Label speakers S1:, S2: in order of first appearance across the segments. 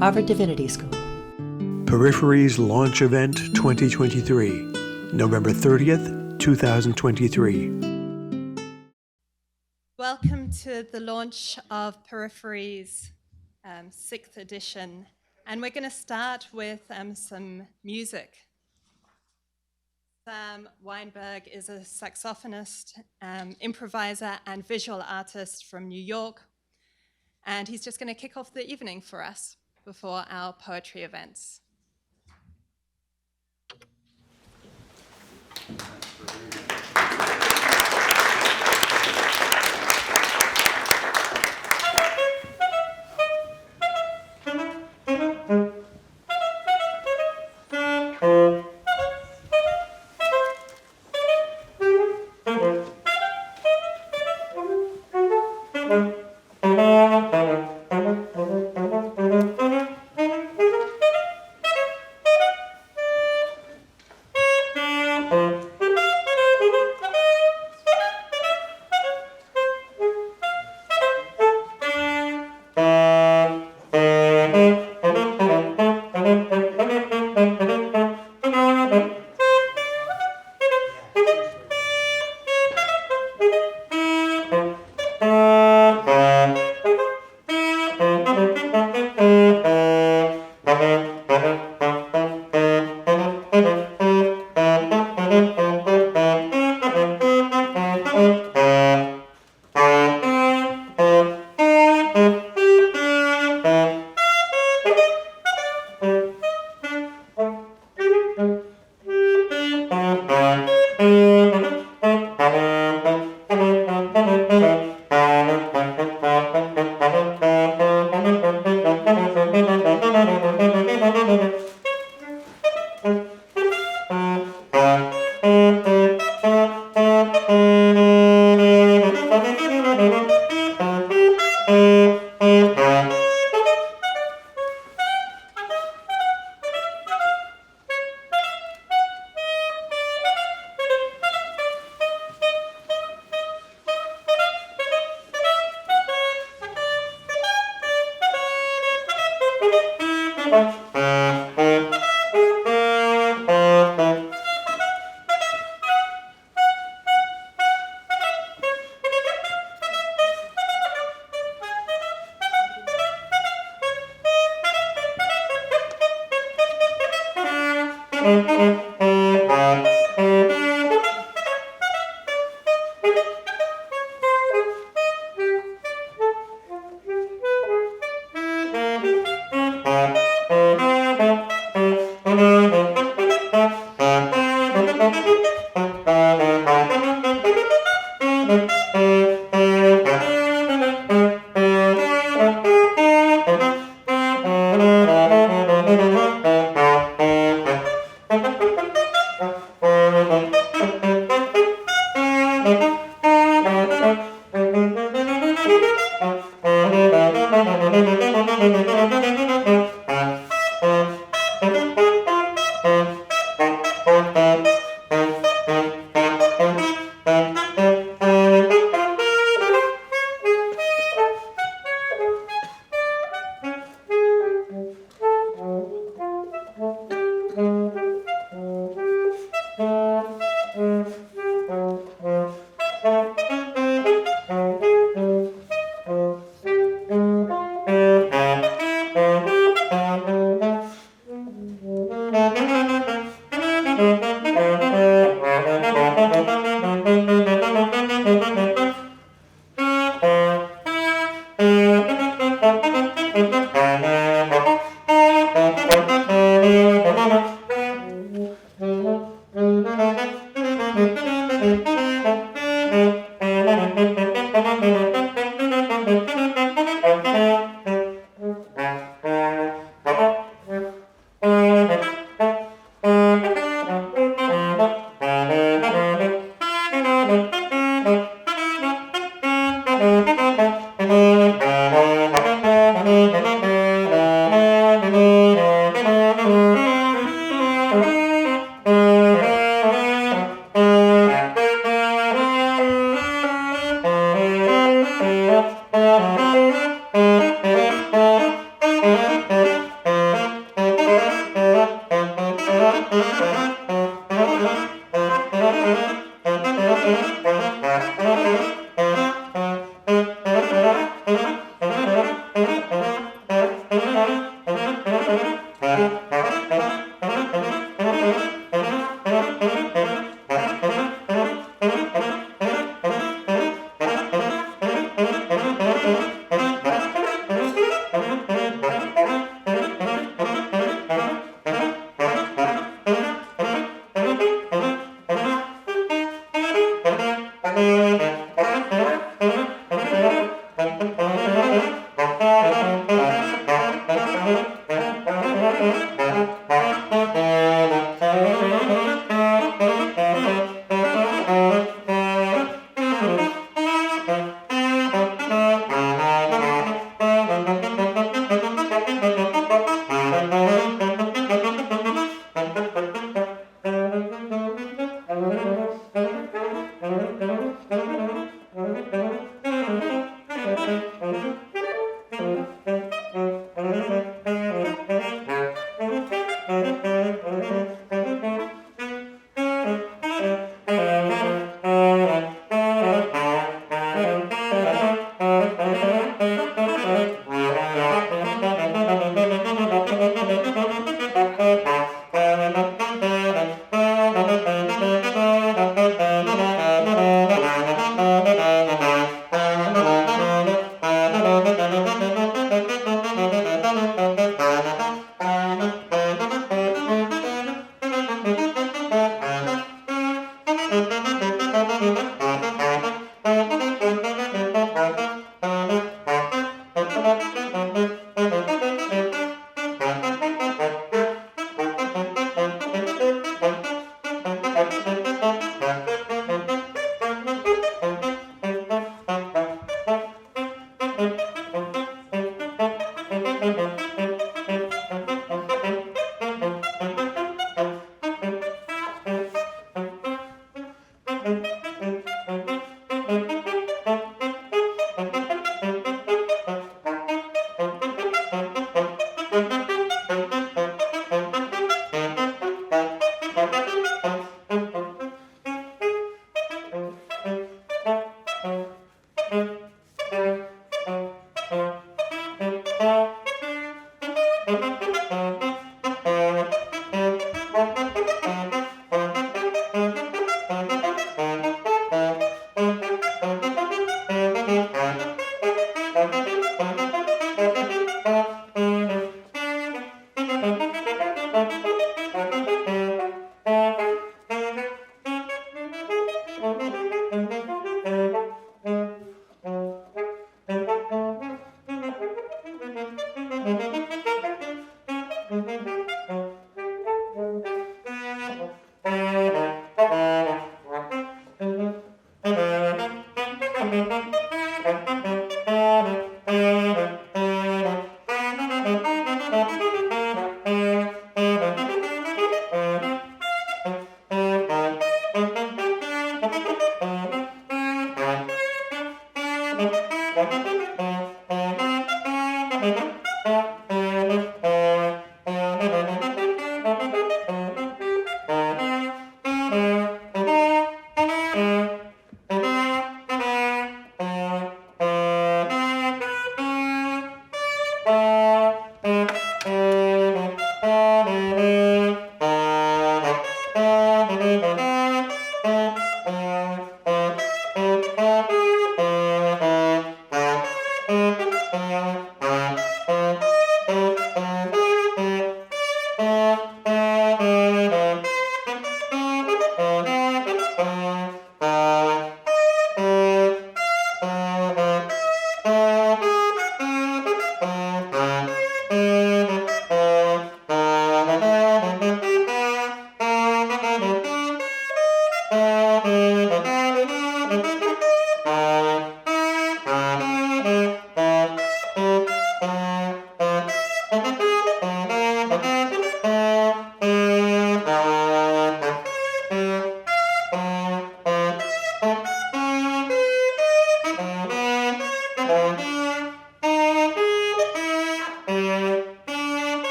S1: Harvard Divinity School.
S2: Peripheries Launch Event 2023, November 30th, 2023.
S3: Welcome to the launch of Peripheries 6th edition. And we're going to start with some music. Sam Weinberg is a saxophonist, improviser, and visual artist from New York. And he's just going to kick off the evening for us before our poetry events.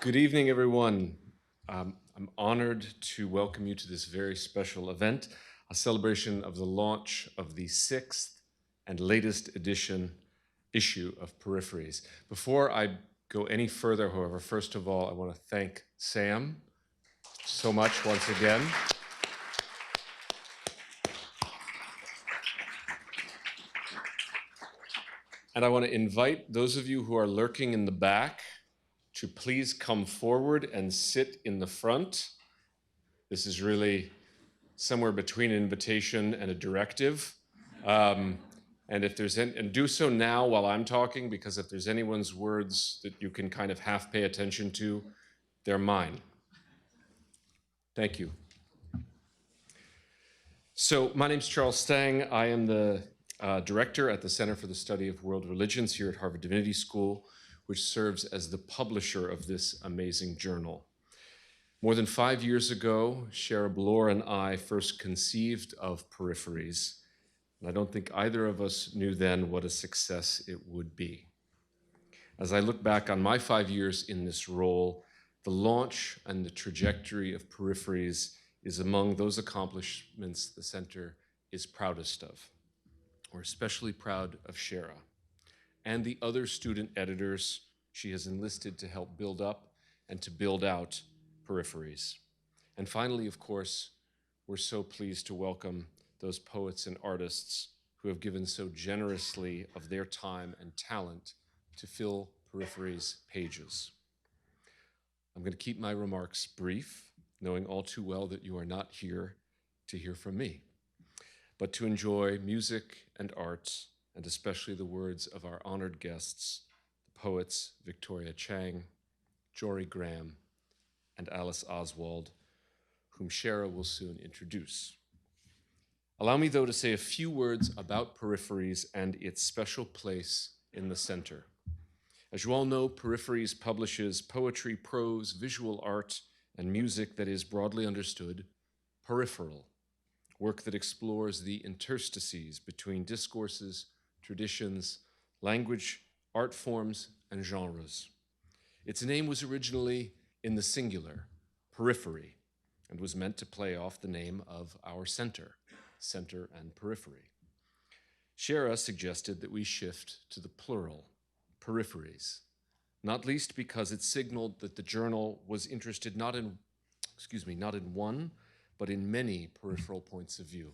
S1: Good evening, everyone. I'm honored to welcome you to this very special event, a celebration of the launch of the 6th and latest issue of Peripheries. Before I go any further, however, first of all, I want to thank Sam so much once again. And I want to invite those of you who are lurking in the back to please come forward and sit in the front. This is really somewhere between an invitation and a directive. And if there's and do so now while I'm talking, because if there's anyone's words that you can kind of half pay attention to, they're mine. Thank you. So my name's Charles Stang. I am the director at the Center for the Study of World Religions here at Harvard Divinity School, which serves as the publisher of this amazing journal. More than 5 years ago, Sharon Olds and I first conceived of Peripheries, and I don't think either of us knew then what a success it would be. As I look back on my 5 years in this role, the launch and the trajectory of Peripheries is among those accomplishments the center is proudest of. We're especially proud of Sharon and the other student editors she has enlisted to help build up and to build out Peripheries. And finally, of course, we're so pleased to welcome those poets and artists who have given so generously of their time and talent to fill Peripheries pages. I'm going to keep my remarks brief, knowing all too well that you are not here to hear from me, but to enjoy music and art, and especially the words of our honored guests, the poets Victoria Chang, Jorie Graham, and Alice Oswald, whom Sharon will soon introduce. Allow me, though, to say a few words about Peripheries and its special place in the center. As you all know, Peripheries publishes poetry, prose, visual art, and music that is broadly understood peripheral, work that explores the interstices between discourses, traditions, language, art forms, and genres. Its name was originally in the singular, periphery, and was meant to play off the name of our center, center and periphery. Sharon suggested that we shift to the plural, peripheries, not least because it signaled that the journal was interested not in one, but in many peripheral points of view,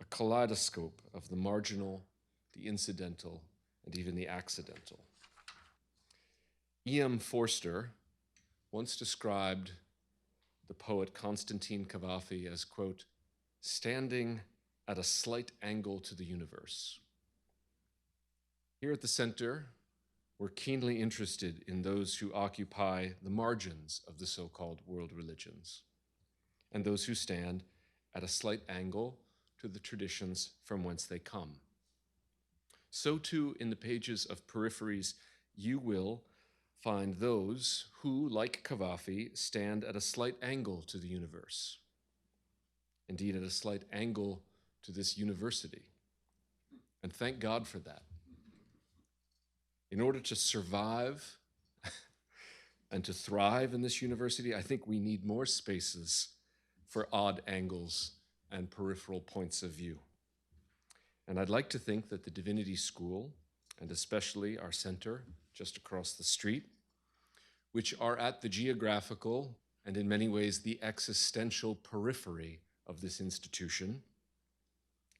S1: a kaleidoscope of the marginal, the incidental, and even the accidental. E.M. Forster once described the poet Constantine Cavafy as, quote, standing at a slight angle to the universe. Here at the center, we're keenly interested in those who occupy the margins of the so-called world religions, and those who stand at a slight angle to the traditions from whence they come. So too, in the pages of Peripheries, you will find those who, like Cavafy, stand at a slight angle to the universe. Indeed, at a slight angle to this university. And thank God for that. In order to survive and to thrive in this university, I think we need more spaces for odd angles and peripheral points of view. And I'd like to think that the Divinity School, and especially our center just across the street, which are at the geographical and in many ways the existential periphery of this institution,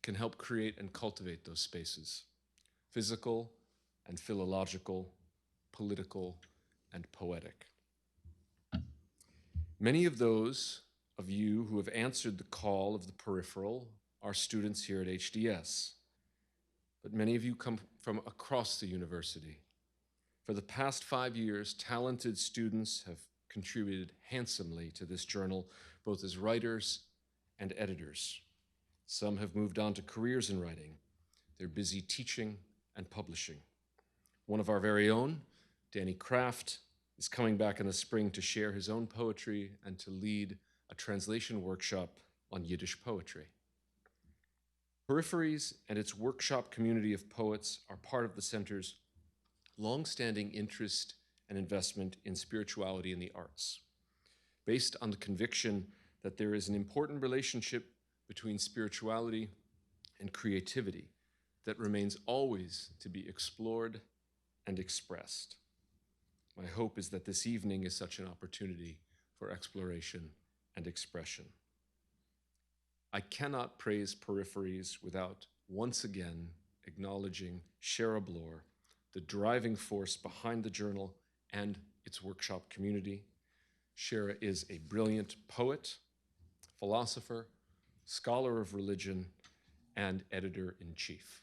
S1: can help create and cultivate those spaces, physical and philological, political and poetic. Many of those of you who have answered the call of the peripheral are students here at HDS, but many of you come from across the university. For the past 5 years, talented students have contributed handsomely to this journal, both as writers and editors. Some have moved on to careers in writing. They're busy teaching and publishing. One of our very own, Danny Kraft, is coming back in the spring to share his own poetry and to lead a translation workshop on Yiddish poetry. Peripheries and its workshop community of poets are part of the center's longstanding interest and investment in spirituality and the arts. Based on the conviction that there is an important relationship between spirituality and creativity that remains always to be explored and expressed. My hope is that this evening is such an opportunity for exploration and expression. I cannot praise Peripheries without once again acknowledging Sharon Olds, the driving force behind the journal and its workshop community. Sharon is a brilliant poet, philosopher, scholar of religion, and editor-in-chief.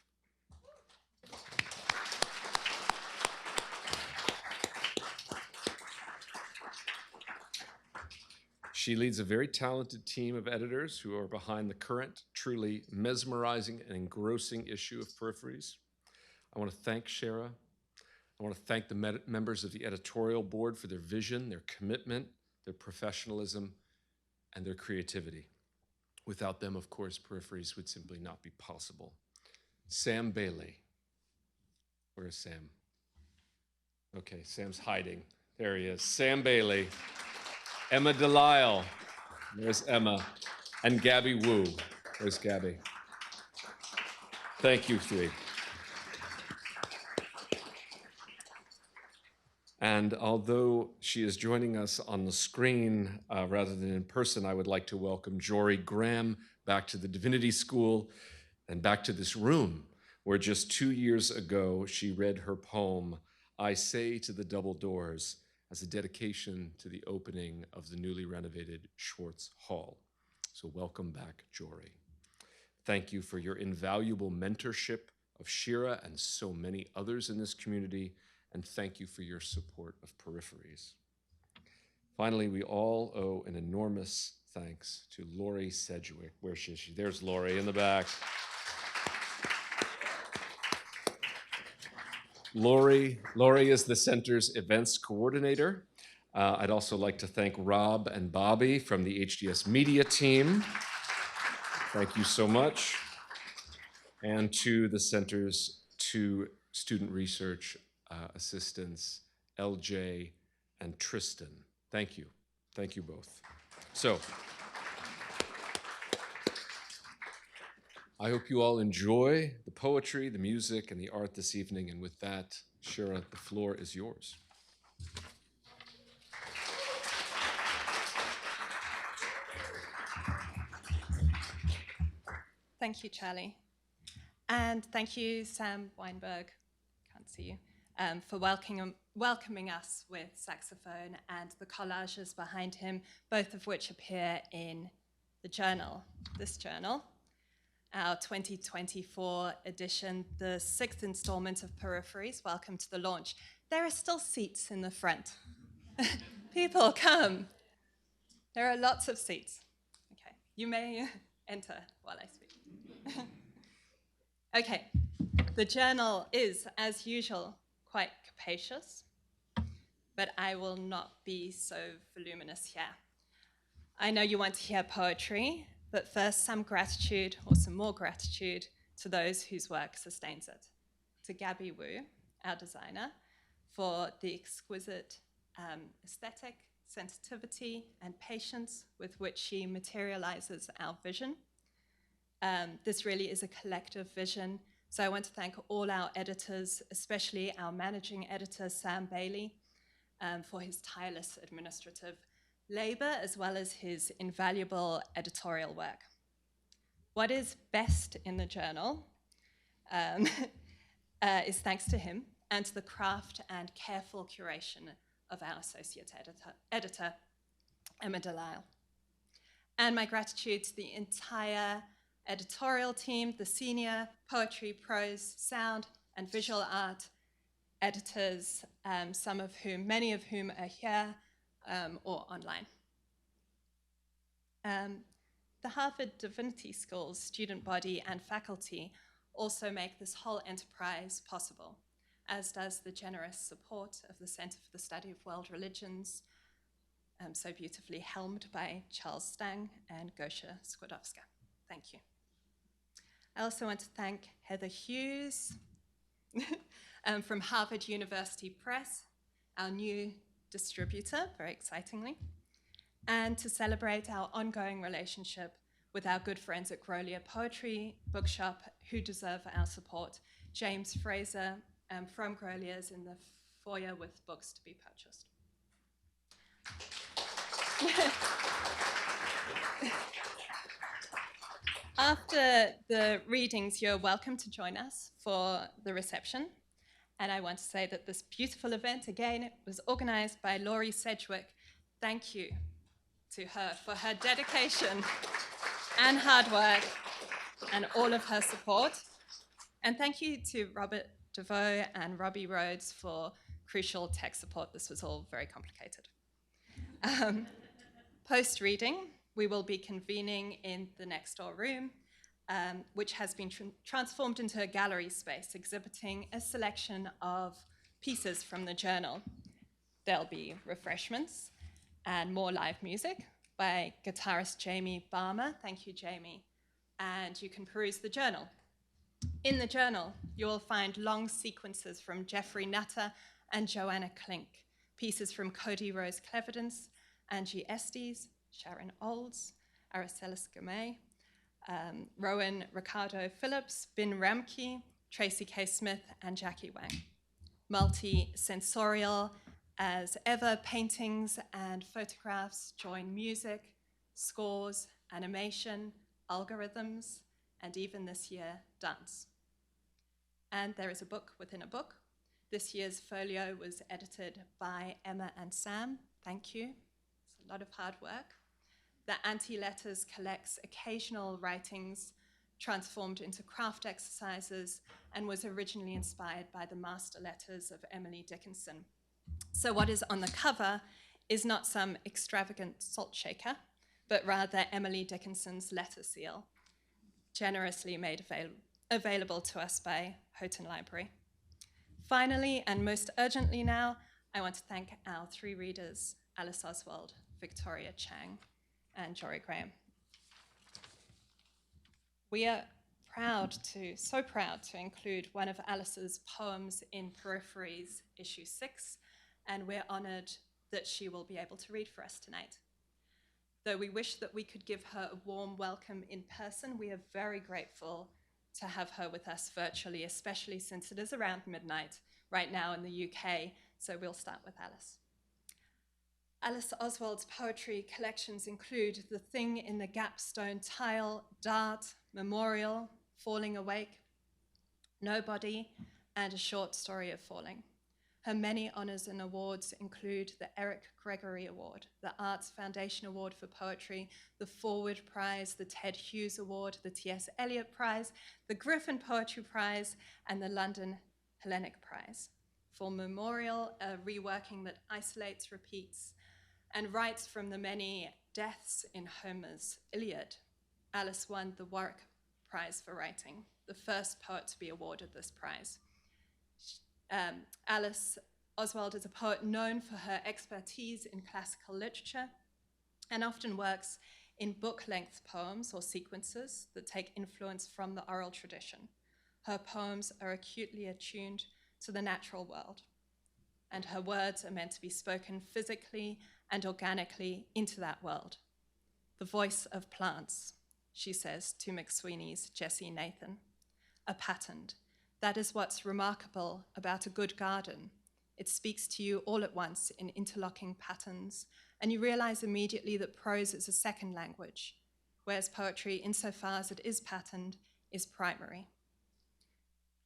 S1: She leads a very talented team of editors who are behind the current, truly mesmerizing and engrossing issue of Peripheries. I want to thank Sharon. I want to thank the members of the editorial board for their vision, their commitment, their professionalism, and their creativity. Without them, of course, Peripheries would simply not be possible. Sam Bailey. Where is Sam? Okay, Sam's hiding. There he is. Sam Bailey. Emma Delisle. There's Emma. And Gabby Wu. There's Gabby. Thank you, three. And although she is joining us on the screen rather than in person, I would like to welcome Jorie Graham back to the Divinity School and back to this room, where just 2 years ago she read her poem, I Say to the Double Doors, as a dedication to the opening of the newly renovated Schwartz Hall. So welcome back, Jorie. Thank you for your invaluable mentorship of Shira and so many others in this community, and thank you for your support of Peripheries. Finally, we all owe an enormous thanks to Laurie Sedgwick. Where is she? There's Laurie in the back. Laurie is the center's events coordinator. I'd also like to thank Rob and Bobby from the HDS media team. Thank you so much. And to the center's two student research assistants, LJ and Tristan. Thank you. Thank you both. So, I hope you all enjoy the poetry, the music, and the art this evening. And with that, Shira, the floor is yours.
S3: Thank you, Charlie. And thank you, Sam Weinberg, can't see you, for welcoming us with saxophone and the collages behind him, both of which appear in the journal, this journal. Our 2024 edition, the 6th installment of Peripheries. Welcome to the launch. There are still seats in the front. People, come. There are lots of seats. Okay, you may enter while I speak. Okay, the journal is, as usual, quite capacious, but I will not be so voluminous here. I know you want to hear poetry, but first some gratitude, or some more gratitude, to those whose work sustains it. To Gabby Wu, our designer, for the exquisite aesthetic, sensitivity, and patience with which she materializes our vision. This really is a collective vision, so I want to thank all our editors, especially our managing editor, Sam Bailey, for his tireless administrative labor, as well as his invaluable editorial work. What is best in the journal is thanks to him and to the craft and careful curation of our associate editor, Emma Delisle. And my gratitude to the entire editorial team, the senior poetry, prose, sound, and visual art editors, many of whom are here or online. The Harvard Divinity School's student body and faculty also make this whole enterprise possible, as does the generous support of the Center for the Study of World Religions, so beautifully helmed by Charles Stang and Gosha Skłodowska. Thank you. I also want to thank Heather Hughes from Harvard University Press our new distributor, very excitingly, and to celebrate our ongoing relationship with our good friends at Grolier Poetry Bookshop, who deserve our support. James Fraser from Grolier's in the foyer with books to be purchased. After the readings, you're welcome to join us for the reception. And I want to say that this beautiful event, again, was organized by Laurie Sedgwick. Thank you to her for her dedication and hard work and all of her support. And thank you to Robert DeVoe and Robbie Rhodes for crucial tech support. This was all very complicated. Post-reading, we will be convening in the next door room, which has been transformed into a gallery space exhibiting a selection of pieces from the journal. There'll be refreshments and more live music by guitarist Jamie Barmer. Thank you, Jamie. And you can peruse the journal. In the journal, you will find long sequences from Geoffrey Nutter and Joanna Klink, pieces from Cody-Rose Clevidence, Angie Estes, Sharon Olds, Aracelis Girmay, Rowan Ricardo Philips, Bin Ramke, Tracy K. Smith, and Jackie Wang. Multi-sensorial as ever, paintings and photographs join music, scores, animation, algorithms, and even this year, dance. And there is a book within a book. This year's folio was edited by Emma and Sam. Thank you. It's a lot of hard work. The Anti-Letters collects occasional writings transformed into craft exercises and was originally inspired by the master letters of Emily Dickinson. So what is on the cover is not some extravagant salt shaker, but rather Emily Dickinson's letter seal, generously made available to us by Houghton Library. Finally, and most urgently now, I want to thank our three readers, Alice Oswald, Victoria Chang, and Jorie Graham. We are so proud to include one of Alice's poems in Peripheries, issue 6, and we're honored that she will be able to read for us tonight. Though we wish that we could give her a warm welcome in person, we are very grateful to have her with us virtually, especially since it is around midnight right now in the UK, so we'll start with Alice. Alice Oswald's poetry collections include The Thing in the Gapstone Tile, Dart, Memorial, Falling Awake, Nobody, and A Short Story of Falling. Her many honors and awards include the Eric Gregory Award, the Arts Foundation Award for Poetry, the Forward Prize, the Ted Hughes Award, the T.S. Eliot Prize, the Griffin Poetry Prize, and the London Hellenic Prize. For Memorial, a reworking that isolates, repeats, and writes from the many deaths in Homer's Iliad. Alice won the Warwick Prize for Writing, the first poet to be awarded this prize. Alice Oswald is a poet known for her expertise in classical literature and often works in book-length poems or sequences that take influence from the oral tradition. Her poems are acutely attuned to the natural world, and her words are meant to be spoken physically and organically into that world. The voice of plants, she says to McSweeney's Jessie Nathan, a patterned. That is what's remarkable about a good garden. It speaks to you all at once in interlocking patterns, and you realize immediately that prose is a second language, whereas poetry, insofar as it is patterned, is primary.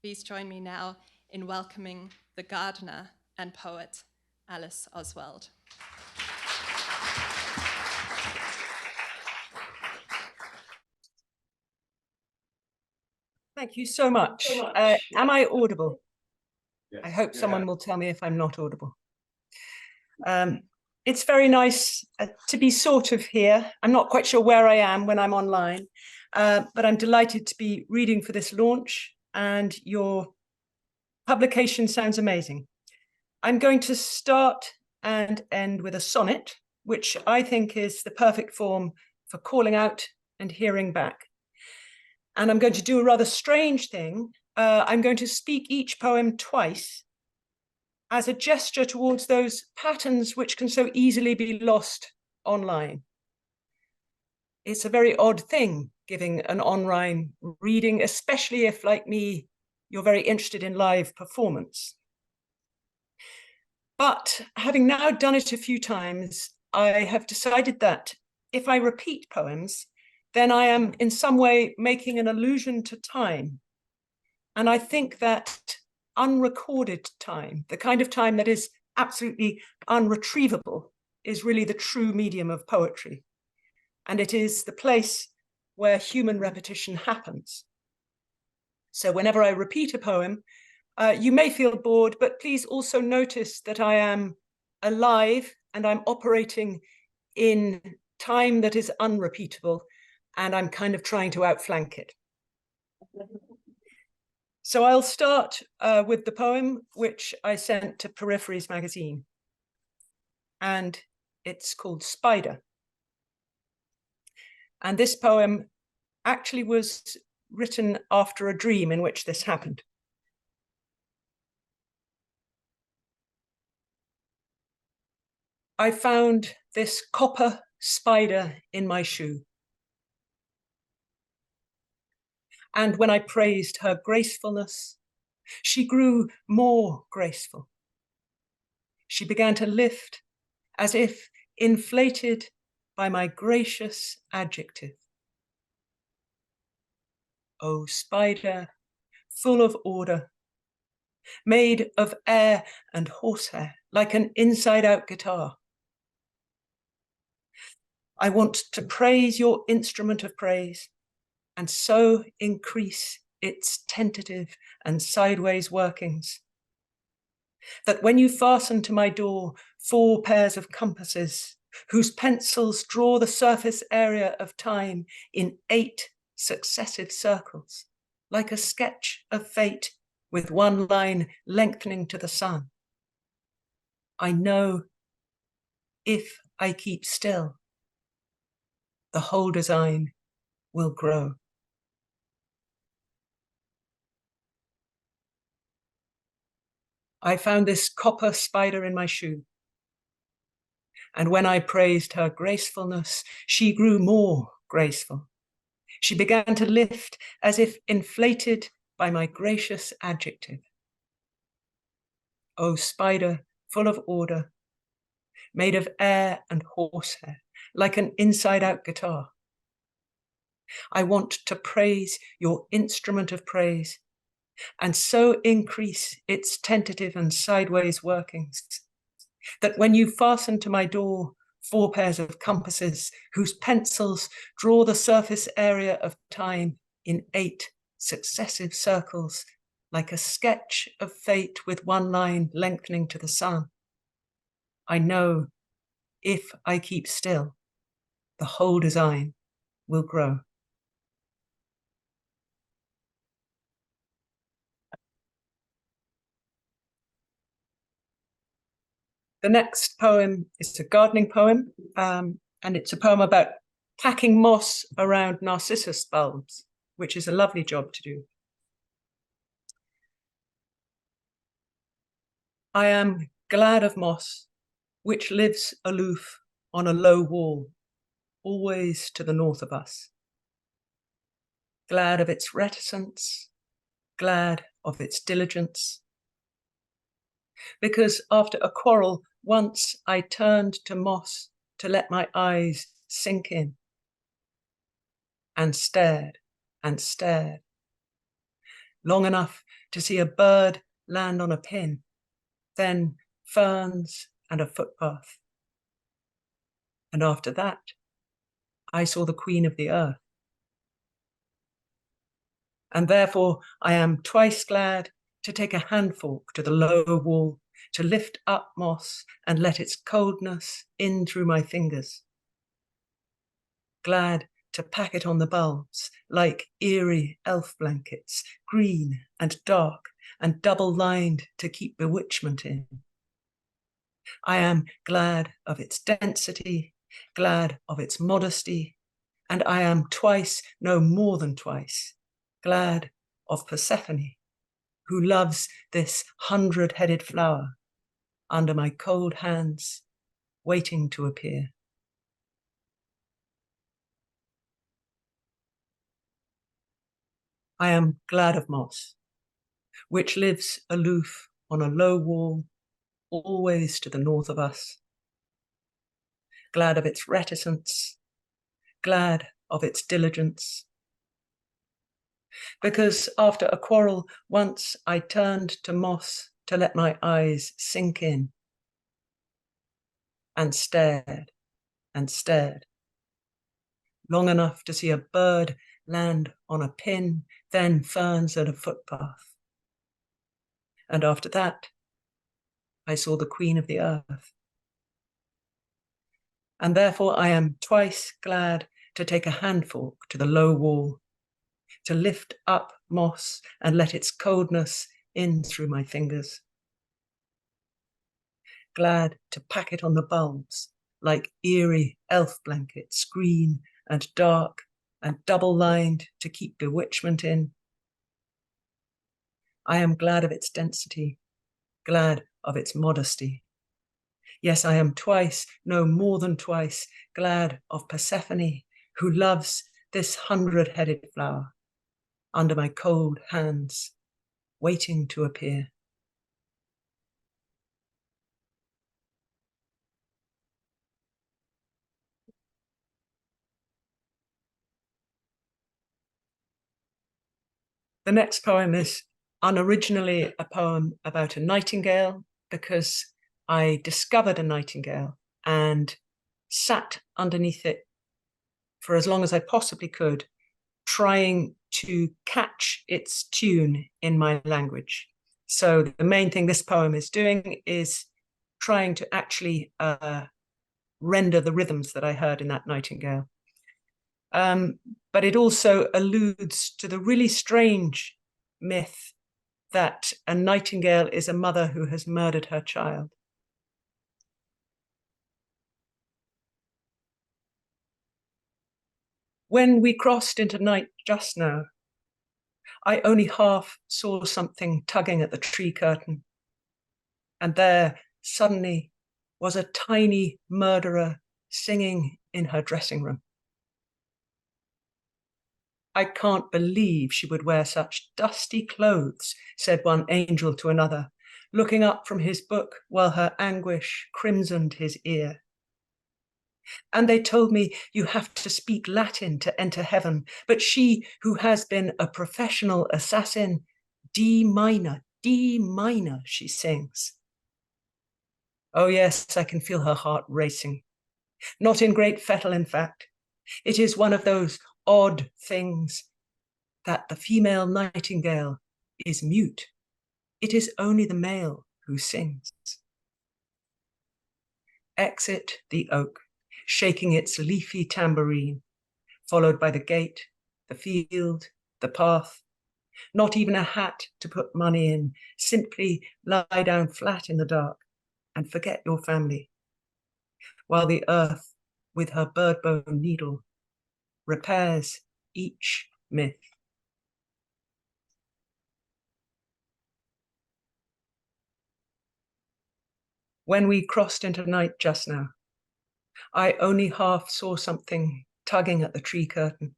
S3: Please join me now in welcoming the gardener and poet, Alice Oswald.
S4: Thank you so much. Am I audible? Yes. I hope someone will tell me if I'm not audible. It's very nice to be sort of here. I'm not quite sure where I am when I'm online, but I'm delighted to be reading for this launch, and your publication sounds amazing. I'm going to start and end with a sonnet, which I think is the perfect form for calling out and hearing back. And I'm going to do a rather strange thing. I'm going to speak each poem twice as a gesture towards those patterns which can so easily be lost online. It's a very odd thing giving an online reading, especially if, like me, you're very interested in live performance. But having now done it a few times, I have decided that if I repeat poems, then I am in some way making an allusion to time. And I think that unrecorded time, the kind of time that is absolutely unretrievable, is really the true medium of poetry. And it is the place where human repetition happens. So whenever I repeat a poem, you may feel bored, but please also notice that I am alive and I'm operating in time that is unrepeatable, and I'm kind of trying to outflank it. So I'll start with the poem which I sent to Peripheries magazine, and it's called Spider. And this poem actually was written after a dream in which this happened. I found this copper spider in my shoe. And when I praised her gracefulness, she grew more graceful. She began to lift as if inflated by my gracious adjective. O spider, full of order, made of air and horsehair, like an inside-out guitar. I want to praise your instrument of praise, and so increase its tentative and sideways workings, that when you fasten to my door 4 pairs of compasses, whose pencils draw the surface area of time in 8 successive circles, like a sketch of fate with one line lengthening to the sun, I know if I keep still, the whole design will grow. I found this copper spider in my shoe, and when I praised her gracefulness, she grew more graceful. She began to lift as if inflated by my gracious adjective. O spider, full of order, made of air and horsehair, like an inside-out guitar. I want to praise your instrument of praise, and so increase its tentative and sideways workings, that when you fasten to my door 4 pairs of compasses, whose pencils draw the surface area of time in 8 successive circles, like a sketch of fate with one line lengthening to the sun, I know if I keep still, the whole design will grow. The next poem is a gardening poem, and it's a poem about packing moss around narcissus bulbs, which is a lovely job to do. I am glad of moss, which lives aloof on a low wall, always to the north of us. Glad of its reticence, glad of its diligence. Because after a quarrel, once I turned to moss to let my eyes sink in, and stared, long enough to see a bird land on a pin, then ferns and a footpath. And after that, I saw the queen of the earth. And therefore I am twice glad to take a handfork to the lower wall, to lift up moss and let its coldness in through my fingers. Glad to pack it on the bulbs like eerie elf blankets, green and dark and double-lined to keep bewitchment in. I am glad of its density, glad of its modesty, and I am twice, no more than twice, glad of Persephone, who loves this 100-headed flower under my cold hands, waiting to appear. I am glad of moss, which lives aloof on a low wall, always to the north of us. Glad of its reticence, glad of its diligence. Because after a quarrel, once I turned to moss to let my eyes sink in, and stared and stared, long enough to see a bird land on a pin, then ferns and a footpath. And after that, I saw the queen of the earth. And therefore I am twice glad to take a handfork to the low wall, to lift up moss and let its coldness in through my fingers. Glad to pack it on the bulbs like eerie elf blankets, green and dark and double-lined to keep bewitchment in. I am glad of its density, glad of its modesty. Yes, I am twice, no more than twice, glad of Persephone, who loves this 100-headed flower, under my cold hands, waiting to appear. The next poem is unoriginally a poem about a nightingale, because I discovered a nightingale and sat underneath it for as long as I possibly could, trying to catch its tune in my language. So the main thing this poem is doing is trying to actually render the rhythms that I heard in that nightingale. But it also alludes to the really strange myth that a nightingale is a mother who has murdered her child. When we crossed into night just now, I only half saw something tugging at the tree curtain. And there suddenly was a tiny murderer singing in her dressing room. I can't believe she would wear such dusty clothes, said one angel to another, looking up from his book while her anguish crimsoned his ear. And they told me you have to speak Latin to enter heaven, but she who has been a professional assassin, D minor, she sings. Oh yes, I can feel her heart racing. Not in great fettle, in fact. It is one of those odd things that the female nightingale is mute. It is only the male who sings. Exit the oak, shaking its leafy tambourine, followed by the gate, the field, the path. Not even a hat to put money in, simply lie down flat in the dark and forget your family, while the earth, with her bird-bone needle, repairs each myth. When we crossed into night just now, I only half saw something tugging at the tree curtain.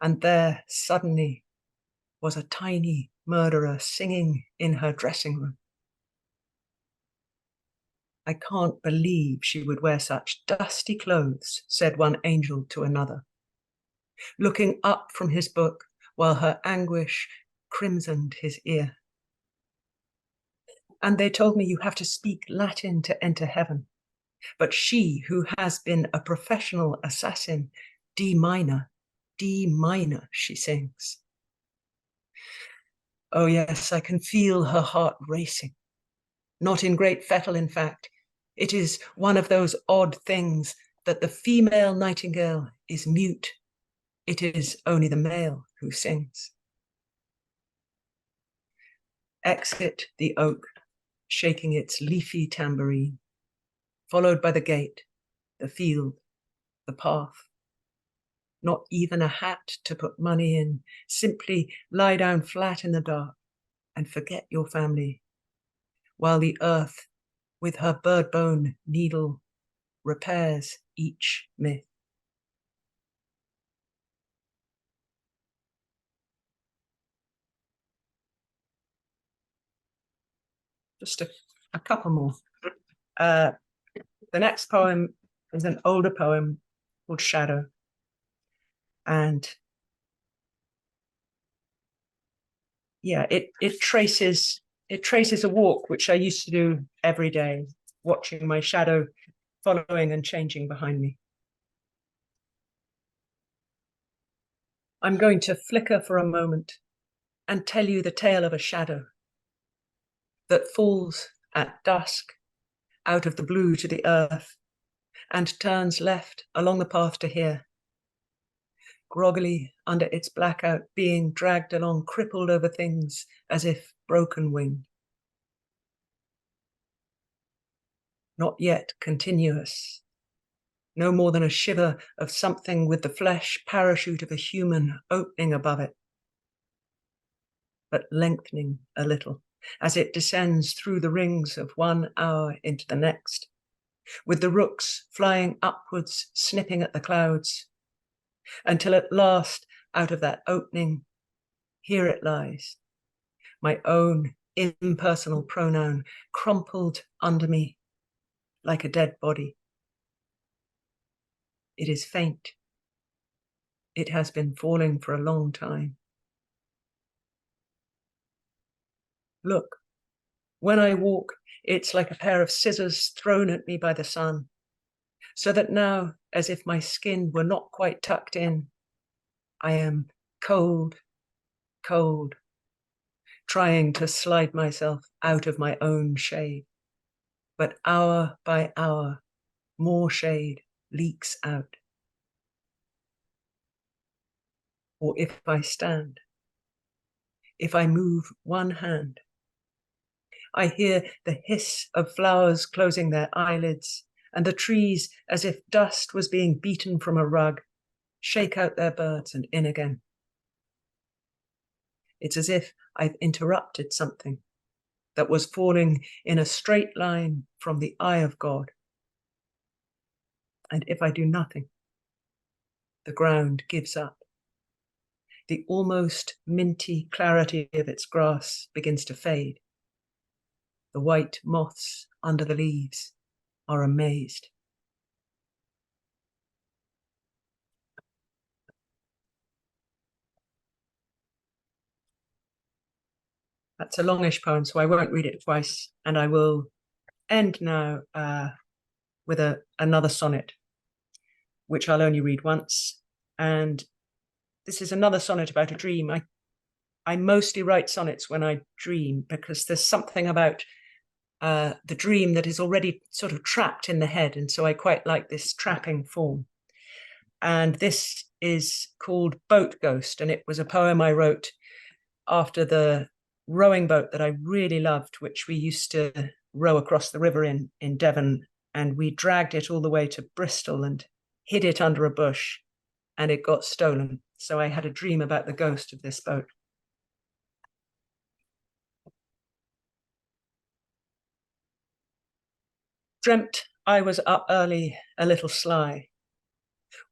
S4: And there suddenly was a tiny murderer singing in her dressing room. I can't believe she would wear such dusty clothes, said one angel to another, looking up from his book while her anguish crimsoned his ear. And they told me you have to speak Latin to enter heaven. But she who has been a professional assassin, D minor, she sings. Oh yes, I can feel her heart racing. Not in great fettle, in fact. It is one of those odd things that the female nightingale is mute. It is only the male who sings. Exit the oak, shaking its leafy tambourine, followed by the gate, the field, the path. Not even a hat to put money in, simply lie down flat in the dark and forget your family, while the earth, with her bird bone needle, repairs each myth. Just a couple more. The next poem is an older poem called Shadow. And yeah, it traces a walk which I used to do every day, watching my shadow following and changing behind me. I'm going to flicker for a moment and tell you the tale of a shadow that falls at dusk out of the blue to the earth and turns left along the path to here, groggily under its blackout, being dragged along, crippled over things as if broken winged. Not yet continuous, no more than a shiver of something with the flesh parachute of a human opening above it, but lengthening a little as it descends through the rings of 1 hour into the next, with the rooks flying upwards, snipping at the clouds, until at last, out of that opening, here it lies, my own impersonal pronoun, crumpled under me like a dead body. It is faint. It has been falling for a long time. Look, when I walk, it's like a pair of scissors thrown at me by the sun, so that now, as if my skin were not quite tucked in, I am cold, cold, trying to slide myself out of my own shade. But hour by hour, more shade leaks out. Or if I stand, if I move one hand, I hear the hiss of flowers closing their eyelids, and the trees, as if dust was being beaten from a rug, shake out their birds and in again. It's as if I've interrupted something that was falling in a straight line from the eye of God. And if I do nothing, the ground gives up. The almost minty clarity of its grass begins to fade. The white moths under the leaves are amazed. That's a longish poem, so I won't read it twice, and I will end now with another sonnet, which I'll only read once. And this is another sonnet about a dream. I mostly write sonnets when I dream, because there's something about the dream that is already sort of trapped in the head, and so I quite like this trapping form. And this is called Boat Ghost, and it was a poem I wrote after the rowing boat that I really loved, which we used to row across the river in Devon, and we dragged it all the way to Bristol and hid it under a bush, and it got stolen. So I had a dream about the ghost of this boat. Dreamt I was up early, a little sly,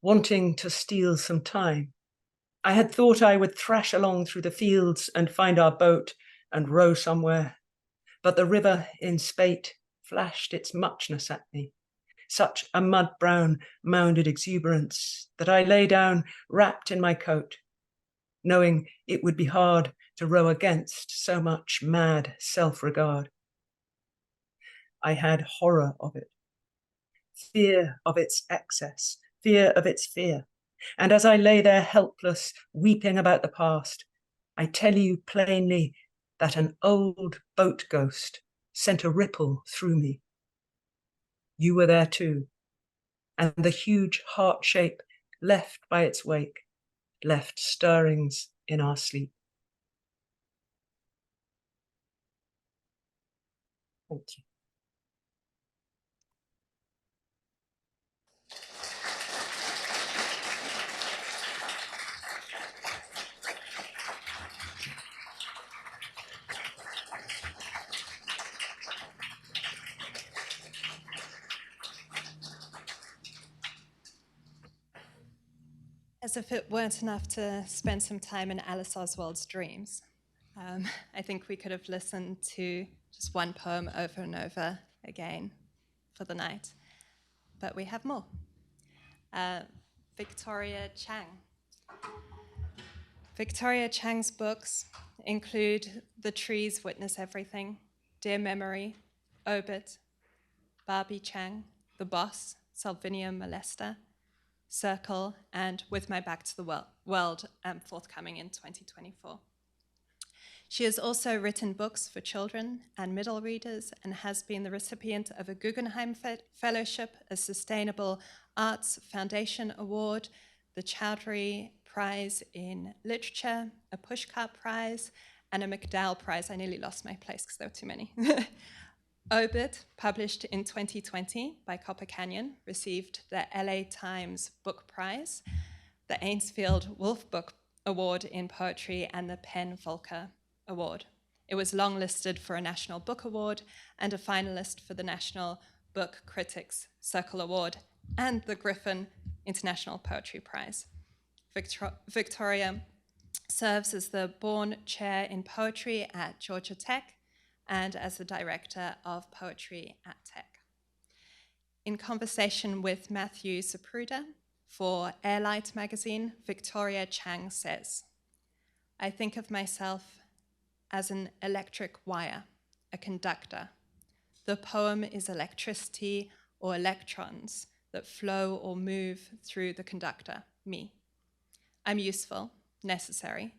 S4: wanting to steal some time. I had thought I would thrash along through the fields and find our boat and row somewhere, but the river in spate flashed its muchness at me, such a mud-brown, mounded exuberance, that I lay down wrapped in my coat, knowing it would be hard to row against so much mad self-regard. I had horror of it, fear of its excess, fear of its fear. And as I lay there helpless, weeping about the past, I tell you plainly that an old boat ghost sent a ripple through me. You were there too, and the huge heart shape left by its wake left stirrings in our sleep. Thank you.
S3: As if it weren't enough to spend some time in Alice Oswald's dreams, I think we could have listened to just one poem over and over again for the night. But we have more. Victoria Chang. Victoria Chang's books include The Trees Witness Everything, Dear Memory, Obit, Barbie Chang, The Boss, Salvinia Molester, Circle, and With My Back to the World, forthcoming in 2024. She has also written books for children and middle readers and has been the recipient of a Guggenheim Fellowship, a Sustainable Arts Foundation Award, the Chowdhury Prize in Literature, a Pushcart Prize, and a McDowell Prize. I nearly lost my place because there were too many. Obit, published in 2020 by Copper Canyon, received the LA Times Book Prize, the Ainsfield Wolf Book Award in Poetry, and the Penn Volker Award. It was longlisted for a National Book Award and a finalist for the National Book Critics Circle Award and the Griffin International Poetry Prize. Victoria serves as the Bourne Chair in Poetry at Georgia Tech and as the Director of Poetry at Tech. In conversation with Matthew Zapruder for Airlight magazine, Victoria Chang says, I think of myself as an electric wire, a conductor. The poem is electricity or electrons that flow or move through the conductor, me. I'm useful, necessary,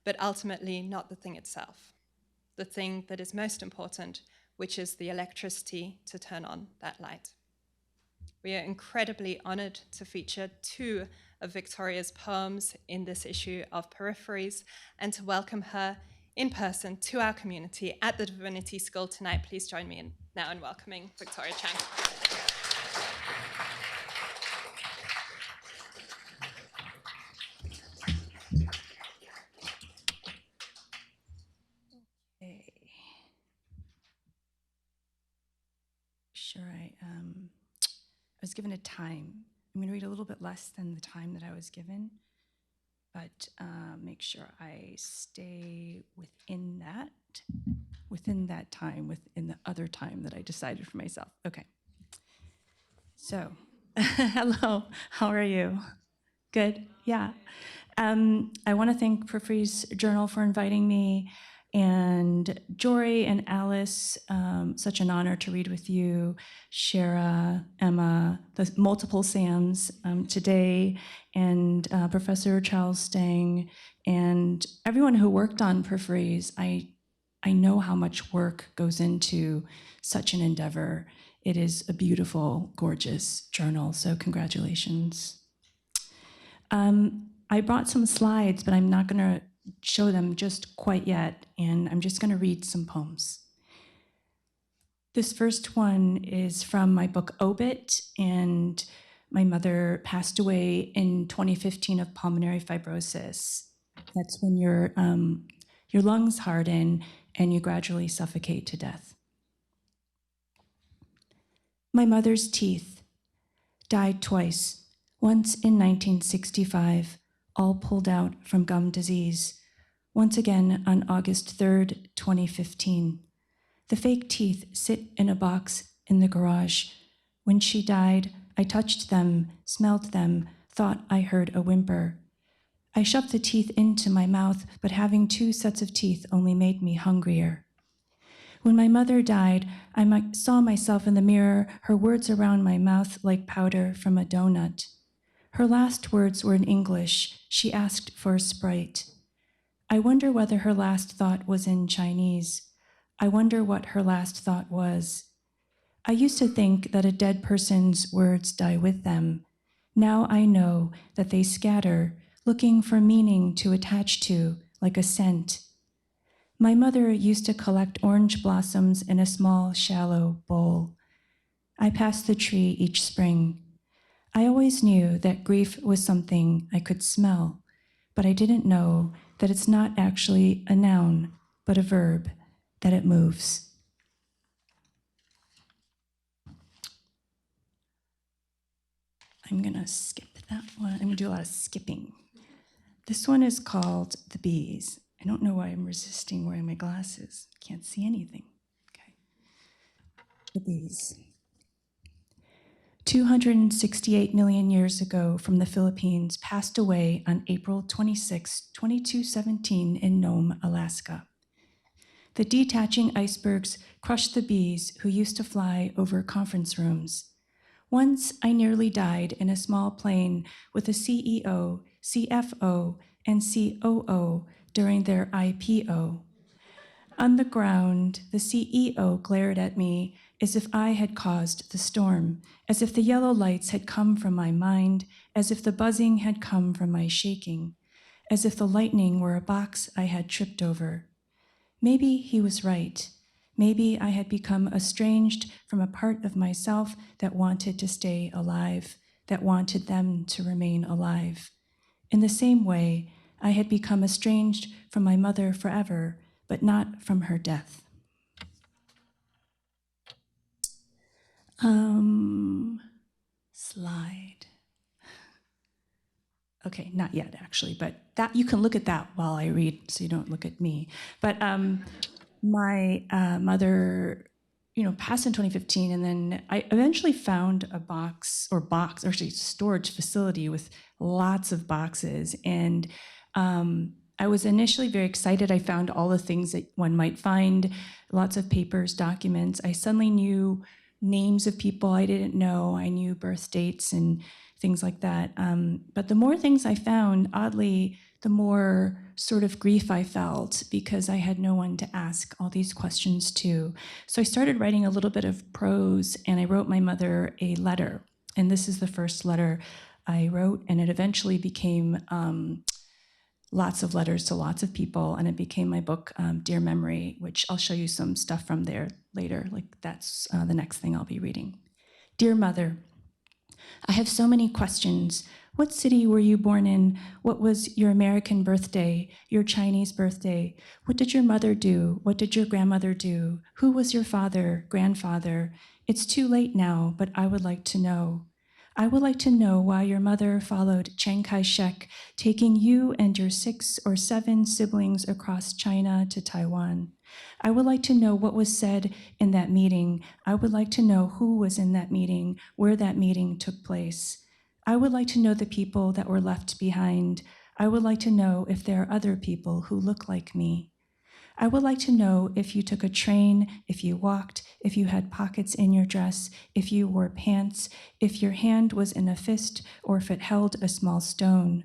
S3: but ultimately not the thing itself. The thing that is most important, which is the electricity to turn on that light. We are incredibly honored to feature 2 of Victoria's poems in this issue of Peripheries and to welcome her in person to our community at the Divinity School tonight. Please join me now in welcoming Victoria Chang.
S5: Sure, I was given a time. I'm going to read a little bit less than the time that I was given, but make sure I stay within that time, within the other time that I decided for myself. Okay. So, hello, how are you? Good, yeah. I want to thank Peripheries Journal for inviting me, and Jorie and Alice, such an honor to read with you, Shara, Emma, the multiple Sams today, and Professor Charles Stang, and everyone who worked on Peripheries. I know how much work goes into such an endeavor. It is a beautiful, gorgeous journal, so congratulations. I brought some slides, but I'm not going to show them just quite yet, and I'm just going to read some poems. This first one is from my book Obit, and my mother passed away in 2015 of pulmonary fibrosis. That's when your lungs harden and you gradually suffocate to death. My mother's teeth died twice, once in 1965, all pulled out from gum disease, once again on August 3rd, 2015. The fake teeth sit in a box in the garage. When she died, I touched them, smelled them, thought I heard a whimper. I shoved the teeth into my mouth, but having 2 sets of teeth only made me hungrier. When my mother died, I saw myself in the mirror, her words around my mouth like powder from a donut. Her last words were in English. She asked for a Sprite. I wonder whether her last thought was in Chinese. I wonder what her last thought was. I used to think that a dead person's words die with them. Now I know that they scatter, looking for meaning to attach to, like a scent. My mother used to collect orange blossoms in a small, shallow bowl. I passed the tree each spring. I always knew that grief was something I could smell, but I didn't know that it's not actually a noun, but a verb, that it moves. I'm gonna skip that one. I'm gonna do a lot of skipping This one is called The Bees. I don't know why I'm resisting wearing my glasses. Can't see anything. Okay. The Bees. 268 million years ago from the Philippines passed away on April 26, 2217 in Nome, Alaska. The detaching icebergs crushed the bees who used to fly over conference rooms. Once I nearly died in a small plane with a CEO, CFO, and COO during their IPO. On the ground, the CEO glared at me as if I had caused the storm, as if the yellow lights had come from my mind, as if the buzzing had come from my shaking, as if the lightning were a box I had tripped over. Maybe he was right. Maybe I had become estranged from a part of myself that wanted to stay alive, that wanted them to remain alive. In the same way, I had become estranged from my mother forever, but not from her death. Slide. Okay, not yet actually, but that you can look at that while I read, so you don't look at me. But my mother, passed in 2015, and then I eventually found a storage facility with lots of boxes, and I was initially very excited. I found all the things that one might find, lots of papers, documents. I suddenly knew names of people I didn't know. I knew birth dates and things like that. But the more things I found, oddly, the more sort of grief I felt because I had no one to ask all these questions to. So I started writing a little bit of prose, and I wrote my mother a letter. And this is the first letter I wrote, and it eventually became lots of letters to lots of people, and it became my book, Dear Memory, which I'll show you some stuff from there later. Like that's the next thing I'll be reading. Dear Mother, I have so many questions. What city were you born in? What was your American birthday, your Chinese birthday? What did your mother do? What did your grandmother do? Who was your father, grandfather? It's too late now, but I would like to know. I would like to know why your mother followed Chiang Kai-shek, taking you and your 6 or 7 siblings across China to Taiwan. I would like to know what was said in that meeting. I would like to know who was in that meeting, where that meeting took place. I would like to know the people that were left behind. I would like to know if there are other people who look like me. I would like to know if you took a train, if you walked, if you had pockets in your dress, if you wore pants, if your hand was in a fist, or if it held a small stone.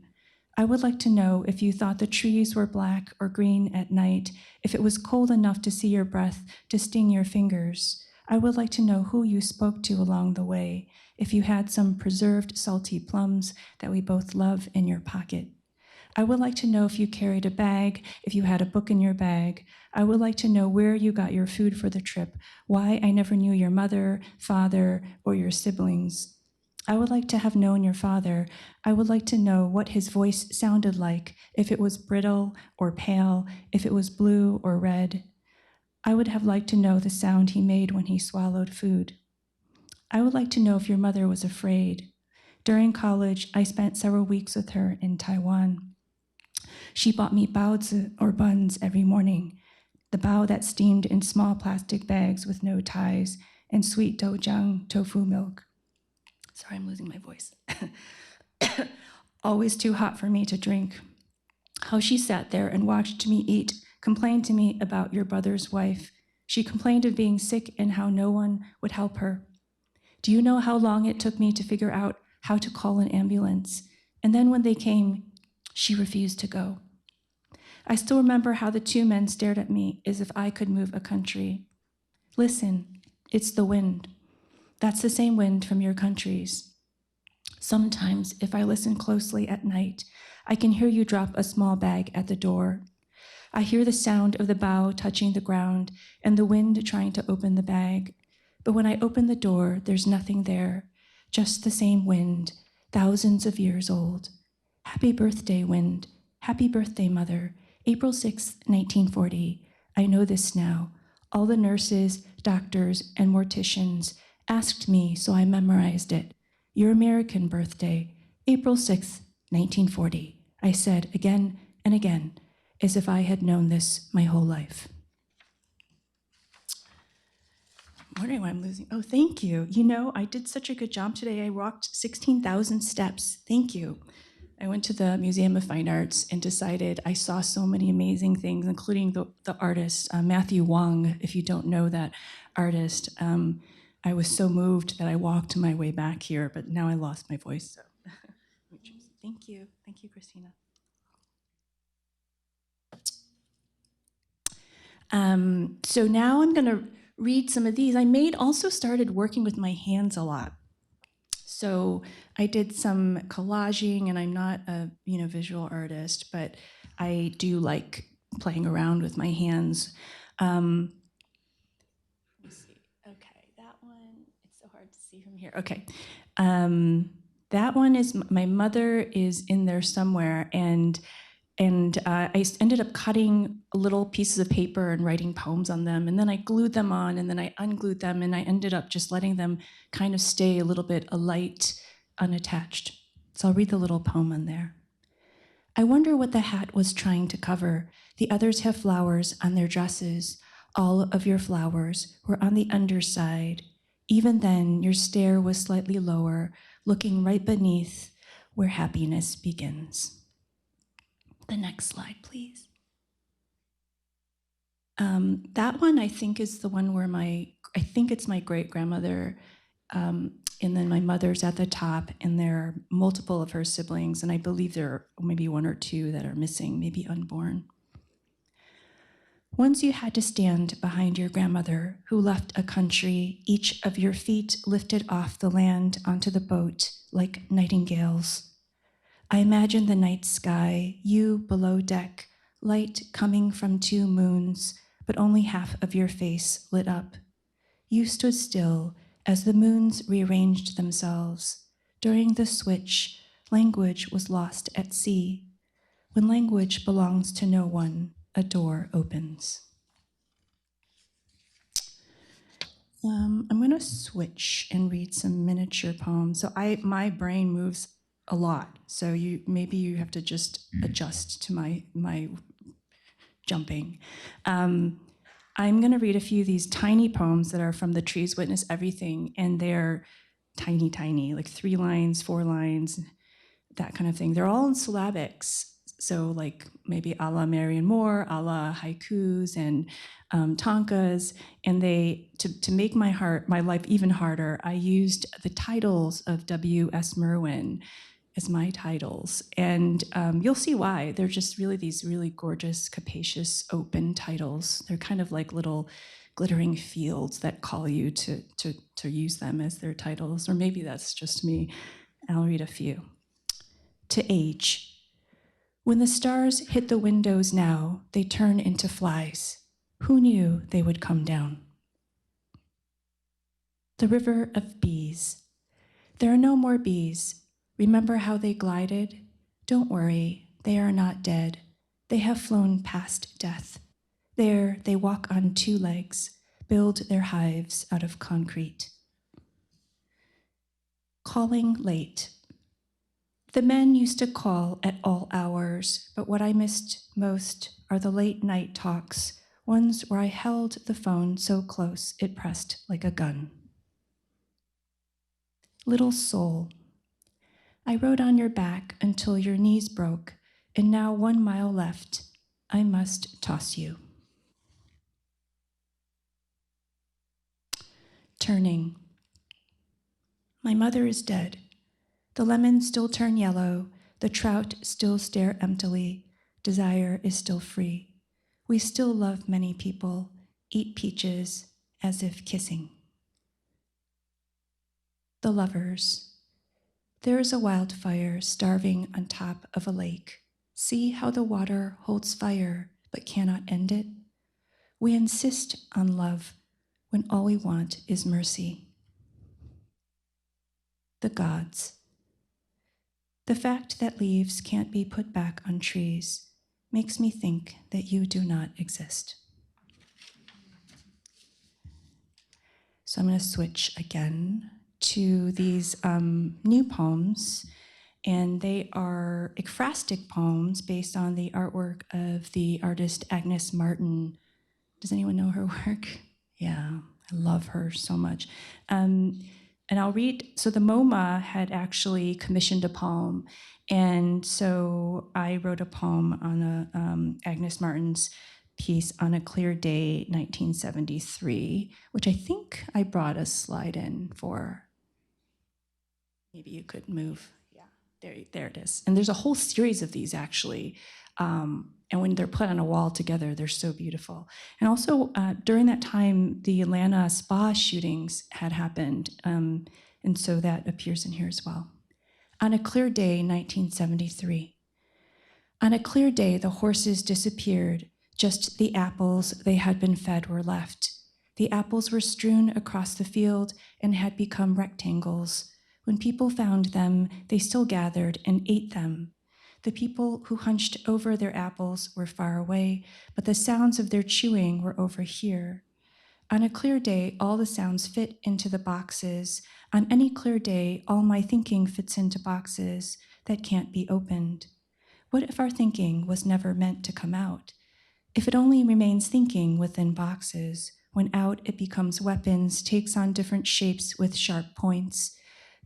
S5: I would like to know if you thought the trees were black or green at night, if it was cold enough to see your breath, to sting your fingers. I would like to know who you spoke to along the way, if you had some preserved salty plums that we both love in your pocket. I would like to know if you carried a bag, if you had a book in your bag. I would like to know where you got your food for the trip, why I never knew your mother, father, or your siblings. I would like to have known your father. I would like to know what his voice sounded like, if it was brittle or pale, if it was blue or red. I would have liked to know the sound he made when he swallowed food. I would like to know if your mother was afraid. During college, I spent several weeks with her in Taiwan. She bought me baozi or buns every morning, the bao that steamed in small plastic bags with no ties, and sweet doujiang tofu milk. Sorry, I'm losing my voice. Always too hot for me to drink. How she sat there and watched me eat, complained to me about your brother's wife. She complained of being sick and how no one would help her. Do you know how long it took me to figure out how to call an ambulance? And then when they came, she refused to go. I still remember how the 2 men stared at me as if I could move a country. Listen, it's the wind. That's the same wind from your countries. Sometimes, if I listen closely at night, I can hear you drop a small bag at the door. I hear the sound of the bough touching the ground and the wind trying to open the bag. But when I open the door, there's nothing there, just the same wind, thousands of years old. Happy birthday, wind. Happy birthday, mother. April 6, 1940. I know this now. All the nurses, doctors, and morticians asked me, so I memorized it. Your American birthday, April 6, 1940. I said again and again, as if I had known this my whole life. I'm wondering why I'm losing. Oh, thank you. You know, I did such a good job today. I walked 16,000 steps. Thank you. I went to the Museum of Fine Arts and decided I saw so many amazing things, including the artist, Matthew Wong, if you don't know that artist. I was so moved that I walked my way back here, but now I lost my voice, so. Thank you. Thank you, Christina. So now I'm going to read some of these. I also started working with my hands a lot. So I did some collaging, and I'm not a visual artist, but I do like playing around with my hands. Let me see. Okay, that one, it's so hard to see from here. Okay. That one is, my mother is in there somewhere, and I ended up cutting little pieces of paper and writing poems on them, and then I glued them on, and then I unglued them, and I ended up just letting them kind of stay a little bit alight, unattached. So I'll read the little poem on there. I wonder what the hat was trying to cover. The others have flowers on their dresses. All of your flowers were on the underside. Even then, your stare was slightly lower, looking right beneath where happiness begins. The next slide, please. That one, I think, is the one where I think it's my great-grandmother, and then my mother's at the top, and there are multiple of her siblings, and I believe there are maybe one or two that are missing, maybe unborn. Once you had to stand behind your grandmother, who left a country, each of your feet lifted off the land onto the boat like nightingales. I imagine the night sky, you below deck, light coming from 2 moons, but only half of your face lit up. You stood still as the moons rearranged themselves. During the switch, language was lost at sea. When language belongs to no one, a door opens. I'm going to switch and read some miniature poems. So my brain moves a lot, so maybe you have to just adjust to my jumping. I'm going to read a few of these tiny poems that are from The Trees Witness Everything, and they're tiny, like 3 lines, 4 lines, that kind of thing. They're all in syllabics, so like maybe a la Marion Moore, a la haikus and tankas, and to make my life even harder, I used the titles of W.S. Merwin as my titles, and you'll see why. They're just really these really gorgeous, capacious, open titles. They're kind of like little glittering fields that call you to use them as their titles, or maybe that's just me. I'll read a few. To age. When the stars hit the windows now, they turn into flies. Who knew they would come down? The river of bees. There are no more bees. Remember how they glided? Don't worry, they are not dead. They have flown past death. There they walk on 2 legs, build their hives out of concrete. Calling late. The men used to call at all hours, but what I missed most are the late night talks, ones where I held the phone so close it pressed like a gun. Little soul. I rode on your back until your knees broke, and now 1 mile left. I must toss you. Turning. My mother is dead. The lemons still turn yellow. The trout still stare emptily. Desire is still free. We still love many people, eat peaches as if kissing. The lovers. There is a wildfire starving on top of a lake. See how the water holds fire but cannot end it? We insist on love when all we want is mercy. The gods. The fact that leaves can't be put back on trees makes me think that you do not exist. So I'm going to switch again to these new poems. and they are ekphrastic poems based on the artwork of the artist Agnes Martin. Does anyone know her work? Yeah, I love her so much. And I'll read, so the MoMA had actually commissioned a poem, and so I wrote a poem on Agnes Martin's piece On a Clear Day, 1973, which I think I brought a slide in for. Maybe you could move. Yeah, there it is. And there's a whole series of these actually. And when they're put on a wall together, they're so beautiful. And also during that time, the Atlanta spa shootings had happened. And so that appears in here as well. On a clear day, 1973. On a clear day, the horses disappeared. Just the apples they had been fed were left. The apples were strewn across the field and had become rectangles. When people found them, they still gathered and ate them. The people who hunched over their apples were far away, but the sounds of their chewing were over here. On a clear day, all the sounds fit into the boxes. On any clear day, all my thinking fits into boxes that can't be opened. What if our thinking was never meant to come out? If it only remains thinking within boxes, when out it becomes weapons, takes on different shapes with sharp points.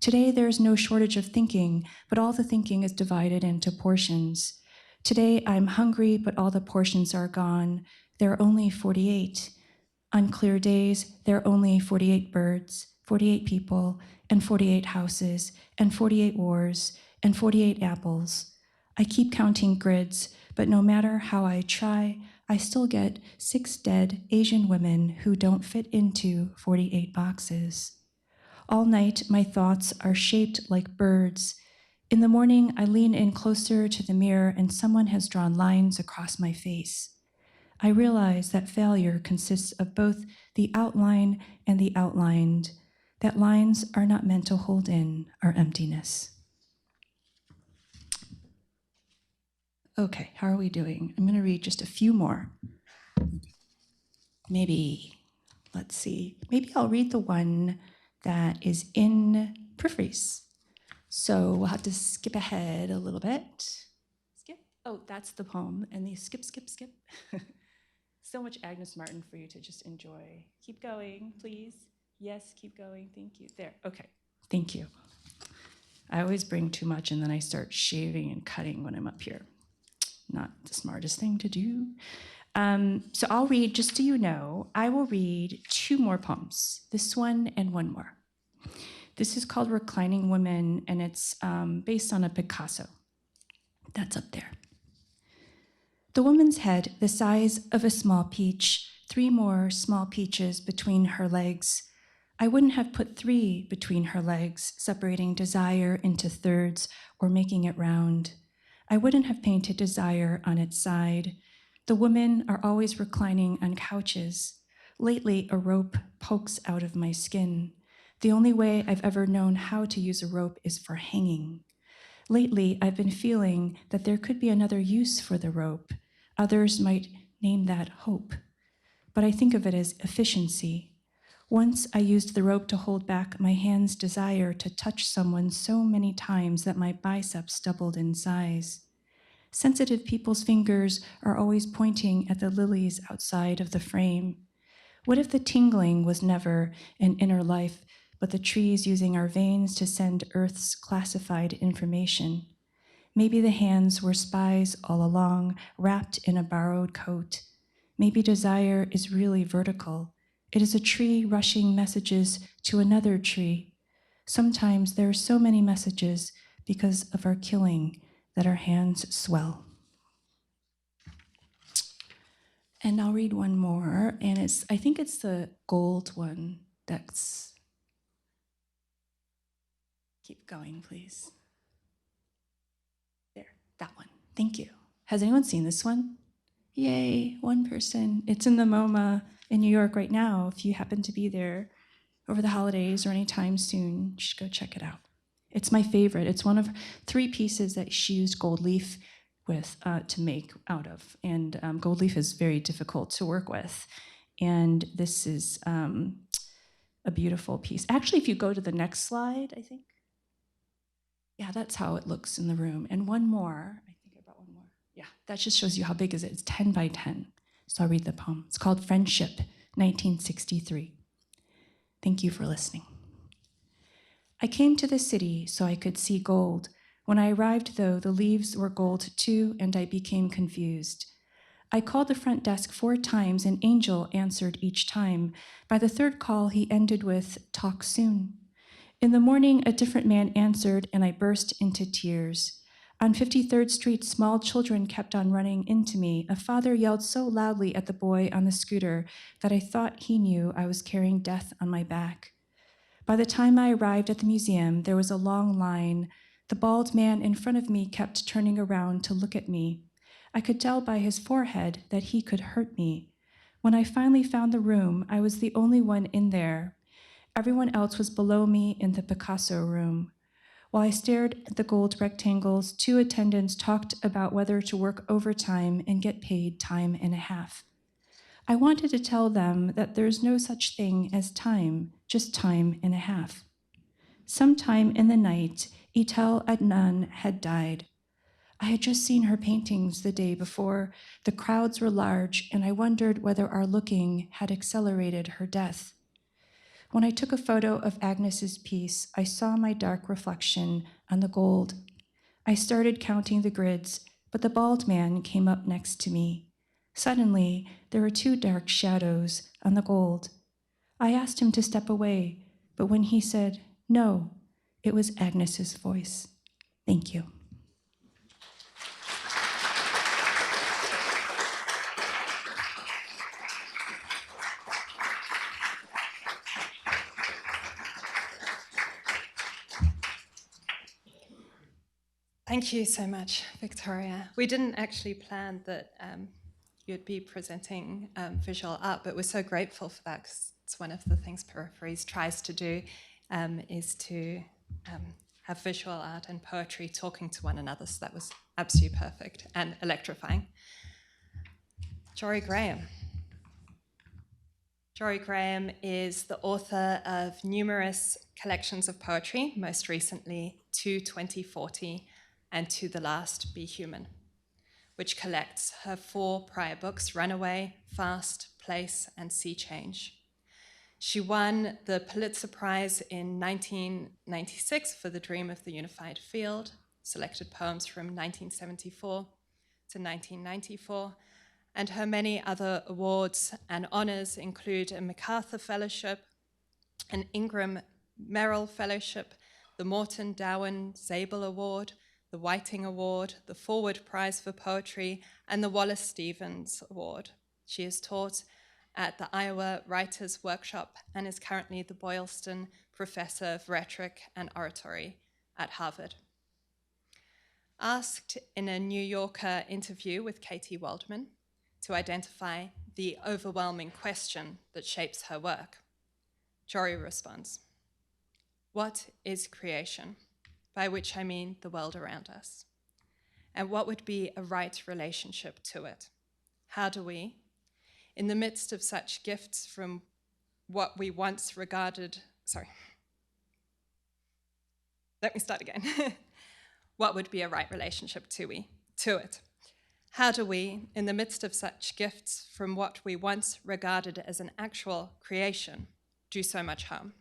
S5: Today, there is no shortage of thinking, but all the thinking is divided into portions. Today, I'm hungry, but all the portions are gone. There are only 48. On clear days, there are only 48 birds, 48 people, and 48 houses, and 48 wars, and 48 apples. I keep counting grids, but no matter how I try, I still get 6 dead Asian women who don't fit into 48 boxes. All night, my thoughts are shaped like birds. In the morning, I lean in closer to the mirror and someone has drawn lines across my face. I realize that failure consists of both the outline and the outlined, that lines are not meant to hold in our emptiness. Okay, how are we doing? I'm going to read just a few more. Maybe, let's see, maybe I'll read the one that is in Peripheries. So we'll have to skip ahead a little bit. Skip? Oh, that's the poem. And the skip. So much Agnes Martin for you to just enjoy. Keep going, please. Yes, keep going. Thank you. There. Okay. Thank you. I always bring too much and then I start shaving and cutting when I'm up here. Not the smartest thing to do. So I'll read, just so you know, I will read 2 more poems, this one and one more. This is called Reclining Women, and it's based on a Picasso. That's up there. The woman's head, the size of a small peach, 3 more small peaches between her legs. I wouldn't have put 3 between her legs, separating desire into thirds or making it round. I wouldn't have painted desire on its side. The women are always reclining on couches. Lately, a rope pokes out of my skin. The only way I've ever known how to use a rope is for hanging. Lately, I've been feeling that there could be another use for the rope. Others might name that hope. But I think of it as efficiency. Once I used the rope to hold back my hand's desire to touch someone so many times that my biceps doubled in size. Sensitive people's fingers are always pointing at the lilies outside of the frame. What if the tingling was never an inner life, but the trees using our veins to send Earth's classified information? Maybe the hands were spies all along, wrapped in a borrowed coat. Maybe desire is really vertical. It is a tree rushing messages to another tree. Sometimes there are so many messages because of our killing that our hands swell. And I'll read one more, and I think it's the gold one that's, keep going, please. There, that one, thank you. Has anyone seen this one? Yay, one person. It's in the MoMA in New York right now. If you happen to be there over the holidays or anytime soon, you should go check it out. It's my favorite. It's one of 3 pieces that she used gold leaf with to make out of. And gold leaf is very difficult to work with. And this is a beautiful piece. Actually, if you go to the next slide, I think. Yeah, that's how it looks in the room. And one more, I think I brought one more. Yeah, that just shows you how big is it. It's 10 by 10. So I'll read the poem. It's called Friendship, 1963. Thank you for listening. I came to the city so I could see gold. When I arrived, though, the leaves were gold too, and I became confused. I called the front desk 4 times, and Angel answered each time. By the 3rd call, he ended with, "Talk soon." In the morning, a different man answered, and I burst into tears. On 53rd Street, small children kept on running into me. A father yelled so loudly at the boy on the scooter that I thought he knew I was carrying death on my back. By the time I arrived at the museum, there was a long line. The bald man in front of me kept turning around to look at me. I could tell by his forehead that he could hurt me. When I finally found the room, I was the only one in there. Everyone else was below me in the Picasso room. While I stared at the gold rectangles, 2 attendants talked about whether to work overtime and get paid time and a half. I wanted to tell them that there's no such thing as time, just time and a half. Sometime in the night, Etel Adnan had died. I had just seen her paintings the day before. The crowds were large, and I wondered whether our looking had accelerated her death. When I took a photo of Agnes's piece, I saw my dark reflection on the gold. I started counting the grids, but the bald man came up next to me. Suddenly, there were 2 dark shadows on the gold. I asked him to step away, but when he said no, it was Agnes's voice. Thank you.
S3: Thank you so much, Victoria. We didn't actually plan that you'd be presenting visual art, but we're so grateful for that because it's one of the things Peripheries tries to do, is to have visual art and poetry talking to one another. So that was absolutely perfect and electrifying. Jorie Graham. Jorie Graham is the author of numerous collections of poetry, most recently To 2040 and To the Last Be Human, which collects her 4 prior books, Runaway, Fast, Place, and Sea Change. She won the Pulitzer Prize in 1996 for The Dream of the Unified Field, selected poems from 1974 to 1994, and her many other awards and honors include a MacArthur Fellowship, an Ingram Merrill Fellowship, the Morton Dowen Zabel Award, the Whiting Award, the Forward Prize for Poetry, and the Wallace Stevens Award. She is taught at the Iowa Writers' Workshop and is currently the Boylston Professor of Rhetoric and Oratory at Harvard. Asked in a New Yorker interview with Katie Waldman to identify the overwhelming question that shapes her work, Jorie responds, "What is creation? By which I mean the world around us. And what would be a right relationship to it? How do we, in the midst of such gifts from what we once regarded, let me start again. What would be a right relationship to it? How do we, in the midst of such gifts from what we once regarded as an actual creation, do so much harm?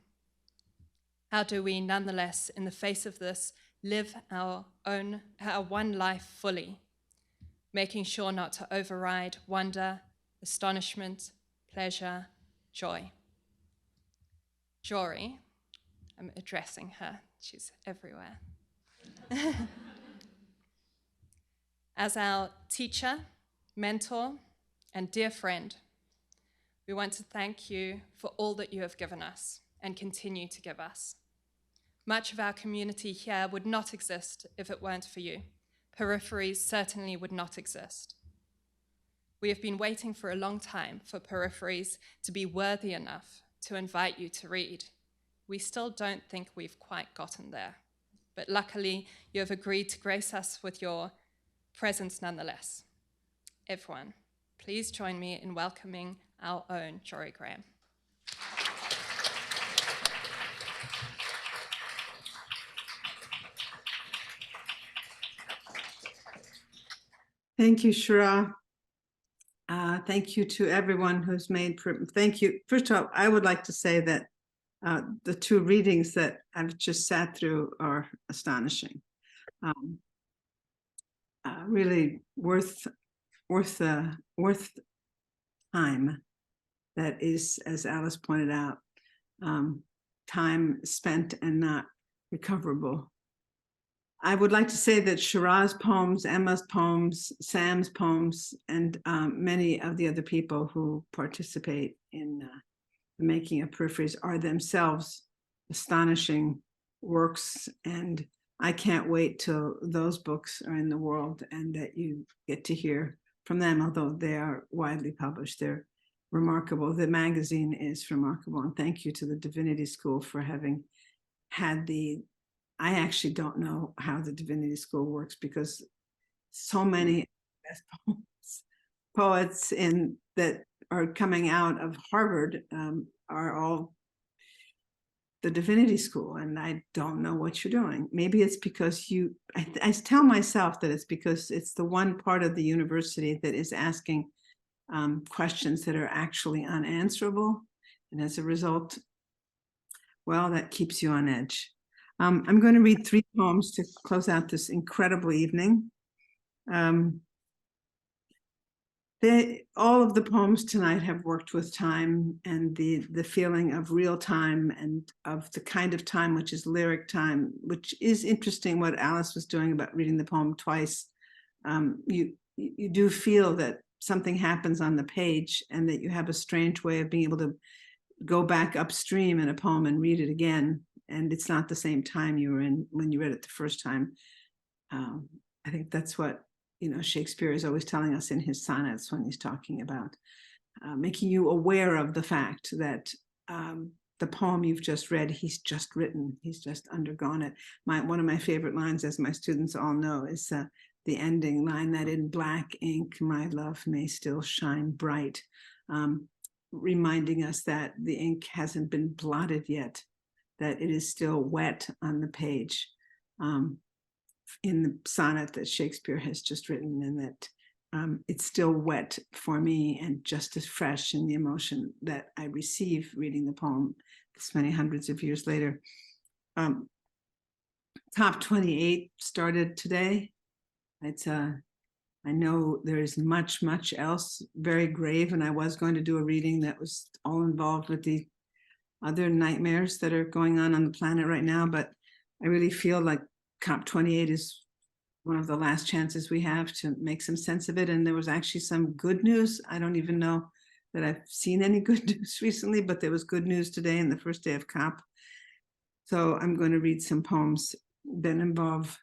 S3: How do we, nonetheless, in the face of this, live our one life fully, making sure not to override wonder, astonishment, pleasure, joy? Jorie, I'm addressing her, she's everywhere. As our teacher, mentor, and dear friend, we want to thank you for all that you have given us and continue to give us. Much of our community here would not exist if it weren't for you. Peripheries certainly would not exist. We have been waiting for a long time for Peripheries to be worthy enough to invite you to read. We still don't think we've quite gotten there, but luckily you have agreed to grace us with your presence nonetheless. Everyone, please join me in welcoming our own Jorie Graham.
S6: Thank you, Shira. Thank you to everyone who's made, thank you. First of all, I would like to say that the two readings that I've just sat through are astonishing. Really worth time. That is, as Alice pointed out, time spent and not recoverable. I would like to say that Shira's poems, Emma's poems, Sam's poems, and many of the other people who participate in the making of Peripheries are themselves astonishing works. And I can't wait till those books are in the world and that you get to hear from them, although they are widely published. They're remarkable. The magazine is remarkable. And thank you to the Divinity School for having had I actually don't know how the Divinity School works, because so many best poets that are coming out of Harvard are all the Divinity School, and I don't know what you're doing. Maybe it's because I tell myself that it's because it's the one part of the university that is asking questions that are actually unanswerable, and as a result, well, that keeps you on edge. I'm going to read 3 poems to close out this incredible evening. All of the poems tonight have worked with time and the feeling of real time and of the kind of time which is lyric time, which is interesting what Alice was doing about reading the poem twice. You do feel that something happens on the page and that you have a strange way of being able to go back upstream in a poem and read it again. And it's not the same time you were in when you read it the first time. I think that's what, Shakespeare is always telling us in his sonnets when he's talking about making you aware of the fact that the poem you've just read, he's just written, he's just undergone it. One of my favorite lines, as my students all know, is the ending line, that in black ink my love may still shine bright, reminding us that the ink hasn't been blotted yet, that it is still wet on the page in the sonnet that Shakespeare has just written, and that it's still wet for me and just as fresh in the emotion that I receive reading the poem this many hundreds of years later. Top 28 started today. I know there's much else very grave, and I was going to do a reading that was all involved with the other nightmares that are going on the planet right now, but I really feel like COP28 is one of the last chances we have to make some sense of it. And there was actually some good news. I don't even know that I've seen any good news recently, but there was good news today in the first day of COP. So I'm going to read some poems that involve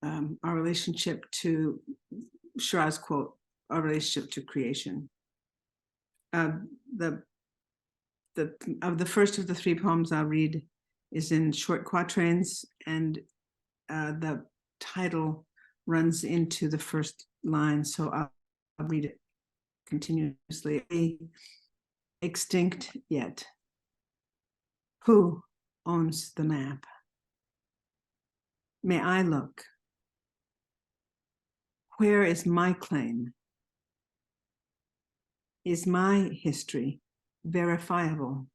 S6: our relationship to Shira's quote, our relationship to creation. The first of the 3 poems I'll read is in short quatrains, and the title runs into the first line, so I'll read it continuously. Extinct yet. Who owns the map? May I look? Where is my claim? Is my history verifiable?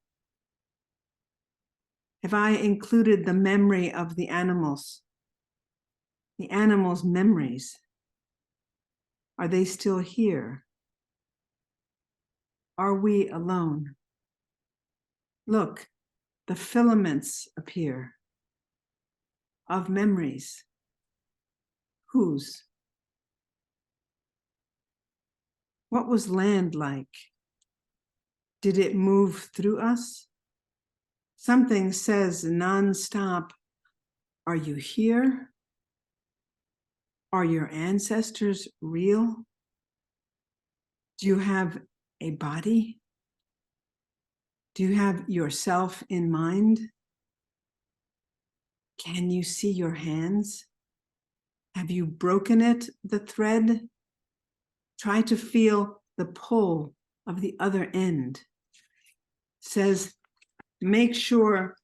S6: Have I included the memory of the animals' memories? Are they still here? Are we alone? Look, the filaments appear of memories. Whose? What was land like? Did it move through us? Something says nonstop, are you here? Are your ancestors real? Do you have a body? Do you have yourself in mind? Can you see your hands? Have you broken it, the thread? Try to feel the pull of the other end. Says, make sure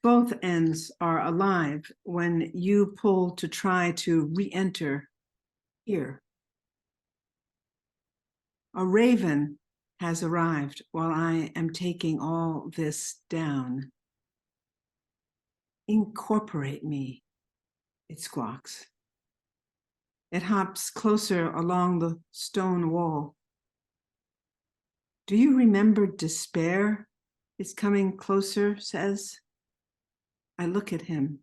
S6: both ends are alive when you pull to try to re-enter here. A raven has arrived while I am taking all this down. Incorporate me, it squawks. It hops closer along the stone wall. Do you remember despair? It's coming closer, says. I look at him.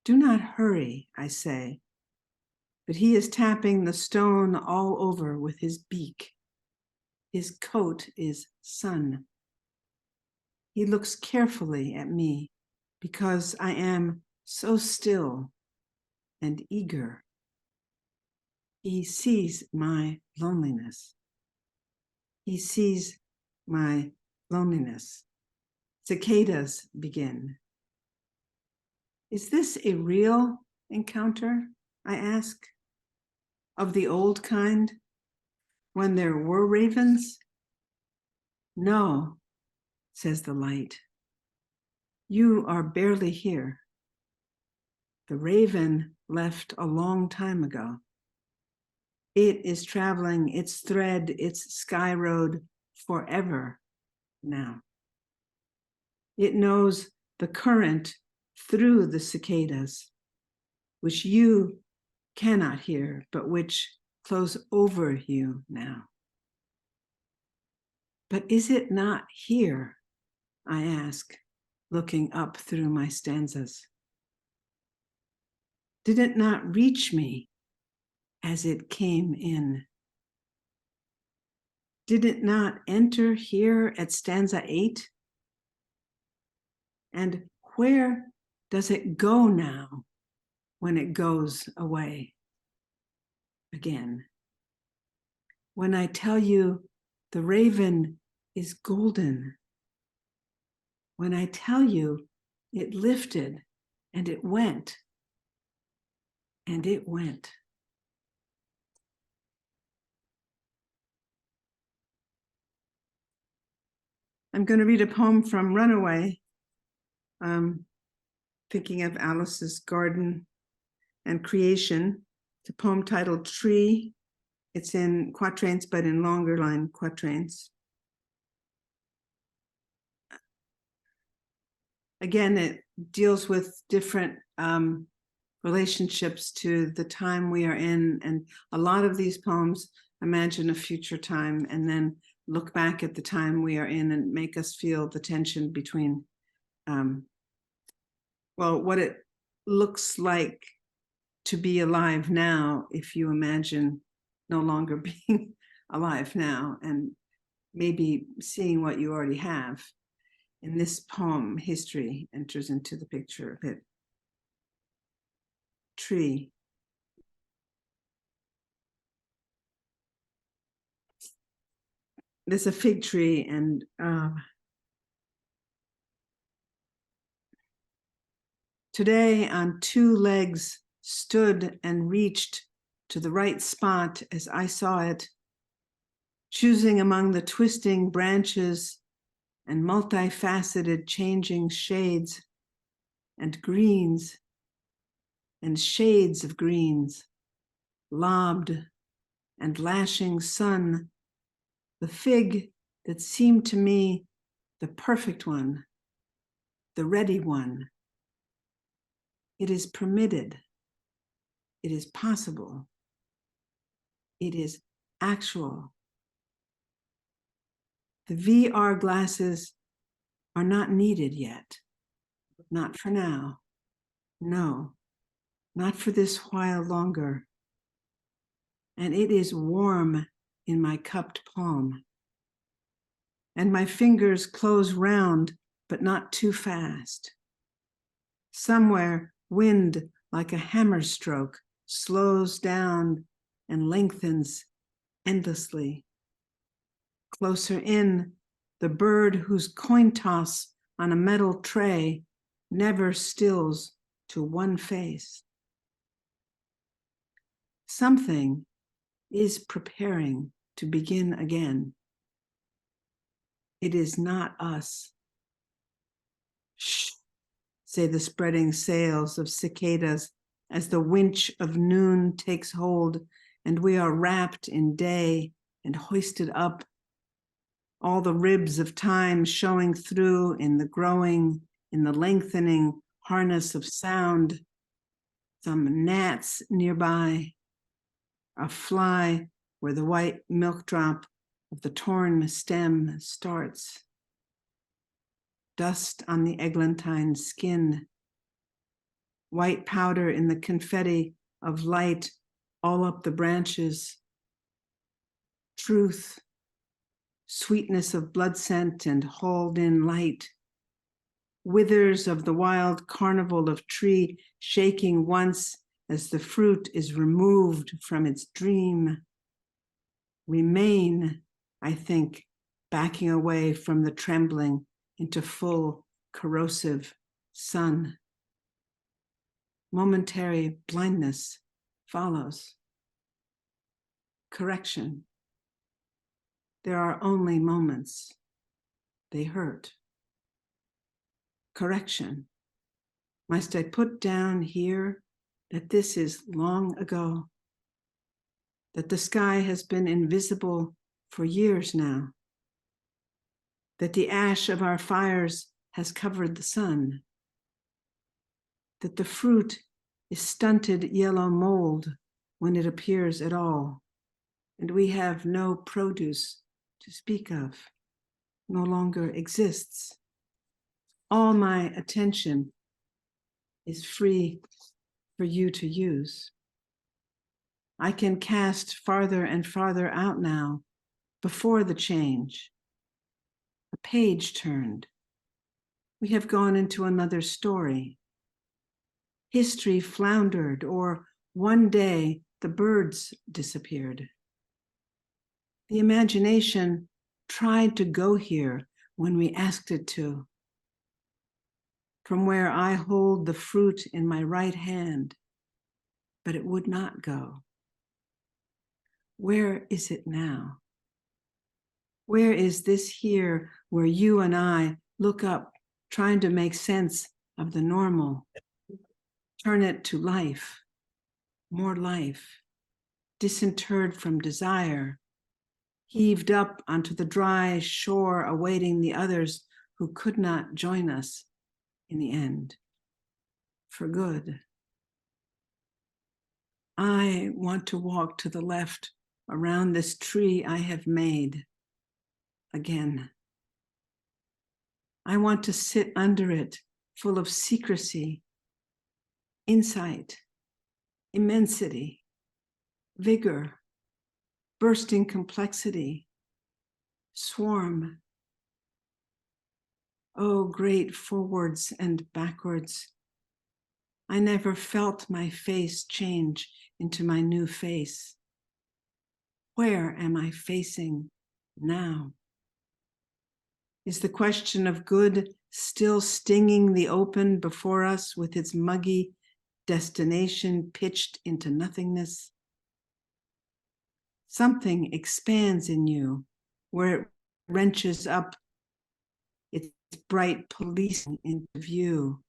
S6: Do not hurry, I say. But he is tapping the stone all over with his beak. His coat is sun. He looks carefully at me because I am so still and eager. He sees my loneliness. He sees my loneliness. Cicadas begin. Is this a real encounter? I ask. Of the old kind, when there were ravens? No, says the light. You are barely here. The raven left a long time ago. It is traveling its thread, its sky road forever now. It knows the current through the cicadas, which you cannot hear, but which close over you now. But is it not here? I ask, looking up through my stanzas. Did it not reach me as it came in? Did it not enter here at stanza 8? And where does it go now when it goes away again? When I tell you the raven is golden, when I tell you it lifted and it went, and it went. I'm going to read a poem from Runaway, thinking of Alice's garden and creation. It's a poem titled Tree. It's in quatrains, but in longer line quatrains. Again, it deals with different relationships to the time we are in. And a lot of these poems imagine a future time and then look back at the time we are in and make us feel the tension between, well, what it looks like to be alive now if you imagine no longer being alive now and maybe seeing what you already have. In this poem, history enters into the picture of it. Tree. There's a fig tree, and today on two legs stood and reached to the right spot as I saw it, choosing among the twisting branches and multifaceted changing shades and greens and shades of greens, lobbed and lashing sun, the fig that seemed to me the perfect one, the ready one. It is permitted. It is possible. It is actual. The VR glasses are not needed yet. Not for now. No, not for this while longer. And it is warm in my cupped palm. And my fingers close round, but not too fast. Somewhere, wind like a hammer stroke slows down and lengthens endlessly. Closer in, the bird whose coin toss on a metal tray never stills to one face. Something is preparing to begin again. It is not us. Shh, say the spreading sails of cicadas as the winch of noon takes hold, and we are wrapped in day and hoisted up, all the ribs of time showing through in the growing, in the lengthening harness of sound, some gnats nearby, a fly where the white milk drop of the torn stem starts, dust on the eglantine skin, white powder in the confetti of light all up the branches, truth, sweetness of blood scent and hauled in light, withers of the wild carnival of tree shaking once as the fruit is removed from its dream, remain, I think, backing away from the trembling into full corrosive sun. Momentary blindness follows. Correction. There are only moments. They hurt. Correction. Must I put down here that this is long ago, that the sky has been invisible for years now, that the ash of our fires has covered the sun, that the fruit is stunted yellow mold when it appears at all, and we have no produce to speak of, no longer exists. All my attention is free for you to use. I can cast farther and farther out now, before the change. A page turned. We have gone into another story. History floundered, or one day the birds disappeared. The imagination tried to go here when we asked it to. From where I hold the fruit in my right hand, but it would not go. Where is it now? Where is this here where you and I look up, trying to make sense of the normal, turn it to life, more life, disinterred from desire, heaved up onto the dry shore awaiting the others who could not join us in the end, for good. I want to walk to the left around this tree I have made again. I want to sit under it, full of secrecy, insight, immensity, vigor, bursting complexity, swarm. Oh, great forwards and backwards. I never felt my face change into my new face. Where am I facing now? Is the question of good still stinging the open before us with its muggy destination pitched into nothingness? Something expands in you where it wrenches up its bright policing into view.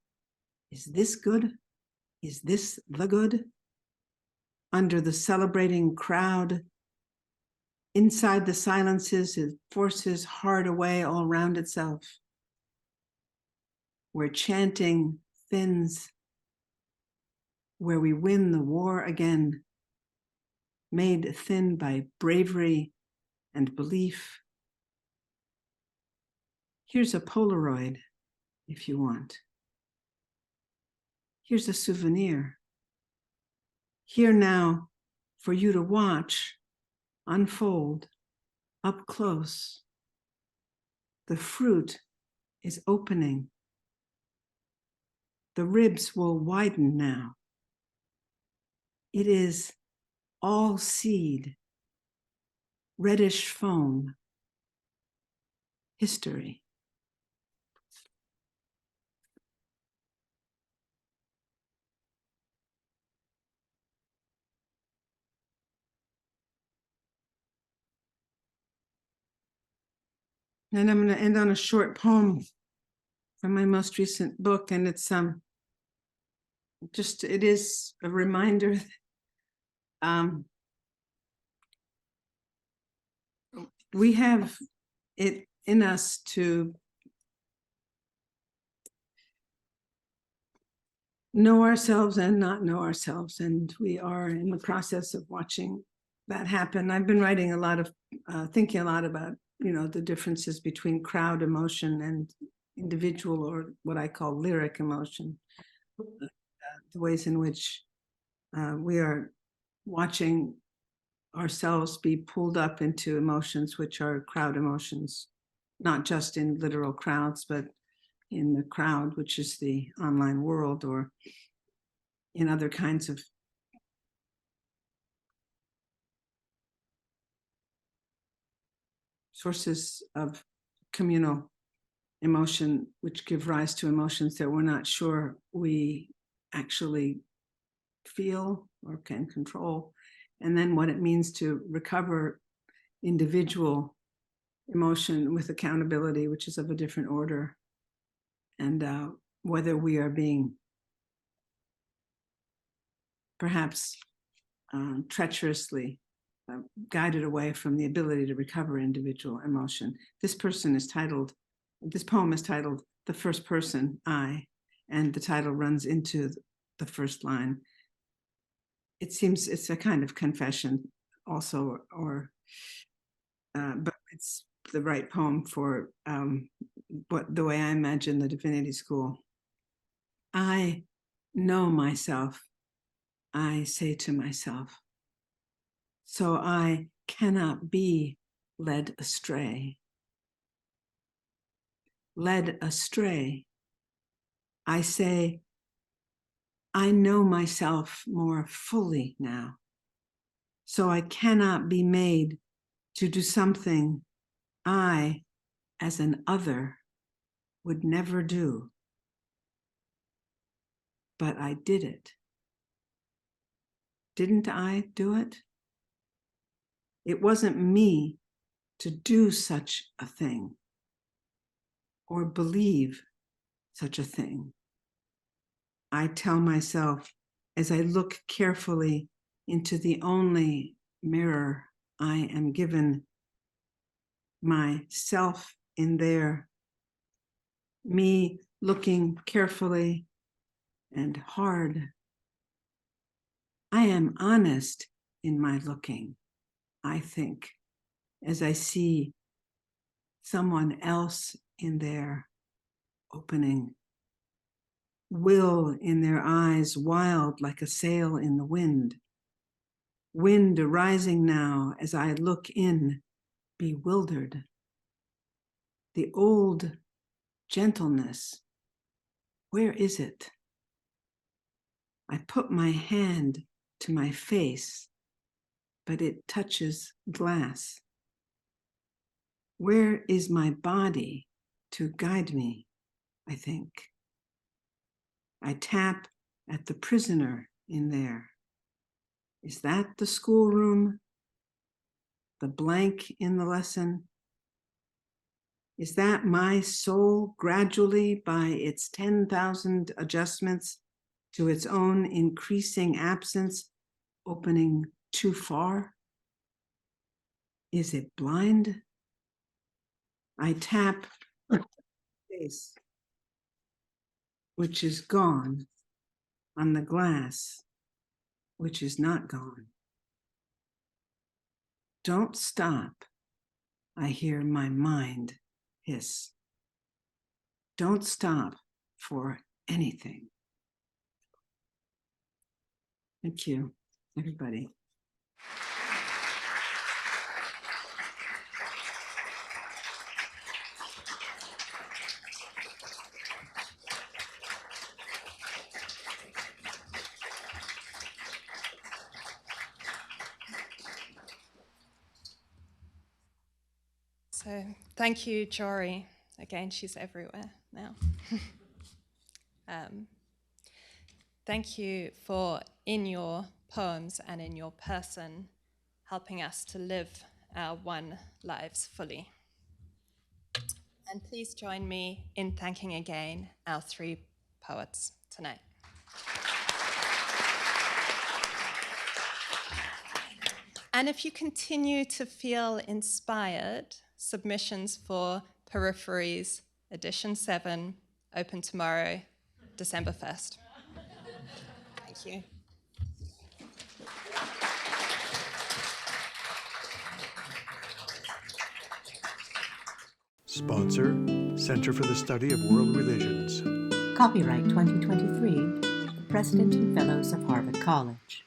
S6: Is this good? Is this the good? Under the celebrating crowd, inside the silences, it forces hard away all around itself, where chanting thins, where we win the war again, made thin by bravery and belief. Here's a Polaroid, if you want. Here's a souvenir. Here now for you to watch unfold up close. The fruit is opening. The ribs will widen now. It is all seed, reddish foam, history. And I'm going to end on a short poem from my most recent book, and it's just, it is a reminder. We have it in us to know ourselves and not know ourselves. And we are in the process of watching that happen. I've been writing a lot of, thinking a lot about, the differences between crowd emotion and individual, or what I call lyric emotion, the ways in which we are watching ourselves be pulled up into emotions, which are crowd emotions, not just in literal crowds, but in the crowd, which is the online world, or in other kinds of sources of communal emotion, which give rise to emotions that we're not sure we actually feel or can control. And then what it means to recover individual emotion with accountability, which is of a different order. And whether we are being perhaps treacherously guided away from the ability to recover individual emotion. This poem is titled, The First Person, I, and the title runs into the first line. It seems it's a kind of confession also, but it's the right poem for the way I imagine the divinity school. I know myself, I say to myself, so I cannot be led astray. Led astray. I say, I know myself more fully now, so I cannot be made to do something I, as an other, would never do. But I did it. Didn't I do it? It wasn't me to do such a thing or believe such a thing. I tell myself as I look carefully into the only mirror I am given, myself in there, me looking carefully and hard. I am honest in my looking, I think, as I see someone else in there opening, will in their eyes, wild like a sail in the wind. Wind arising now as I look in, bewildered. The old gentleness, where is it? I put my hand to my face, but it touches glass. Where is my body to guide me, I think? I tap at the prisoner in there. Is that the schoolroom? The blank in the lesson? Is that my soul gradually, by its 10,000 adjustments to its own increasing absence, opening too far? Is it blind? I tap the face, which is gone, on the glass, which is not gone. Don't stop, I hear my mind hiss. Don't stop for anything. Thank you, everybody.
S3: So thank you, Jorie. Again, she's everywhere now. Thank you for, in your poems and in your person, helping us to live our one lives fully. And please join me in thanking again our three poets tonight. And if you continue to feel inspired, submissions for Peripheries Edition 7 open tomorrow, December 1st. Thank you.
S2: Sponsor, Center for the Study of World Religions.
S7: Copyright 2023, President and Fellows of Harvard College.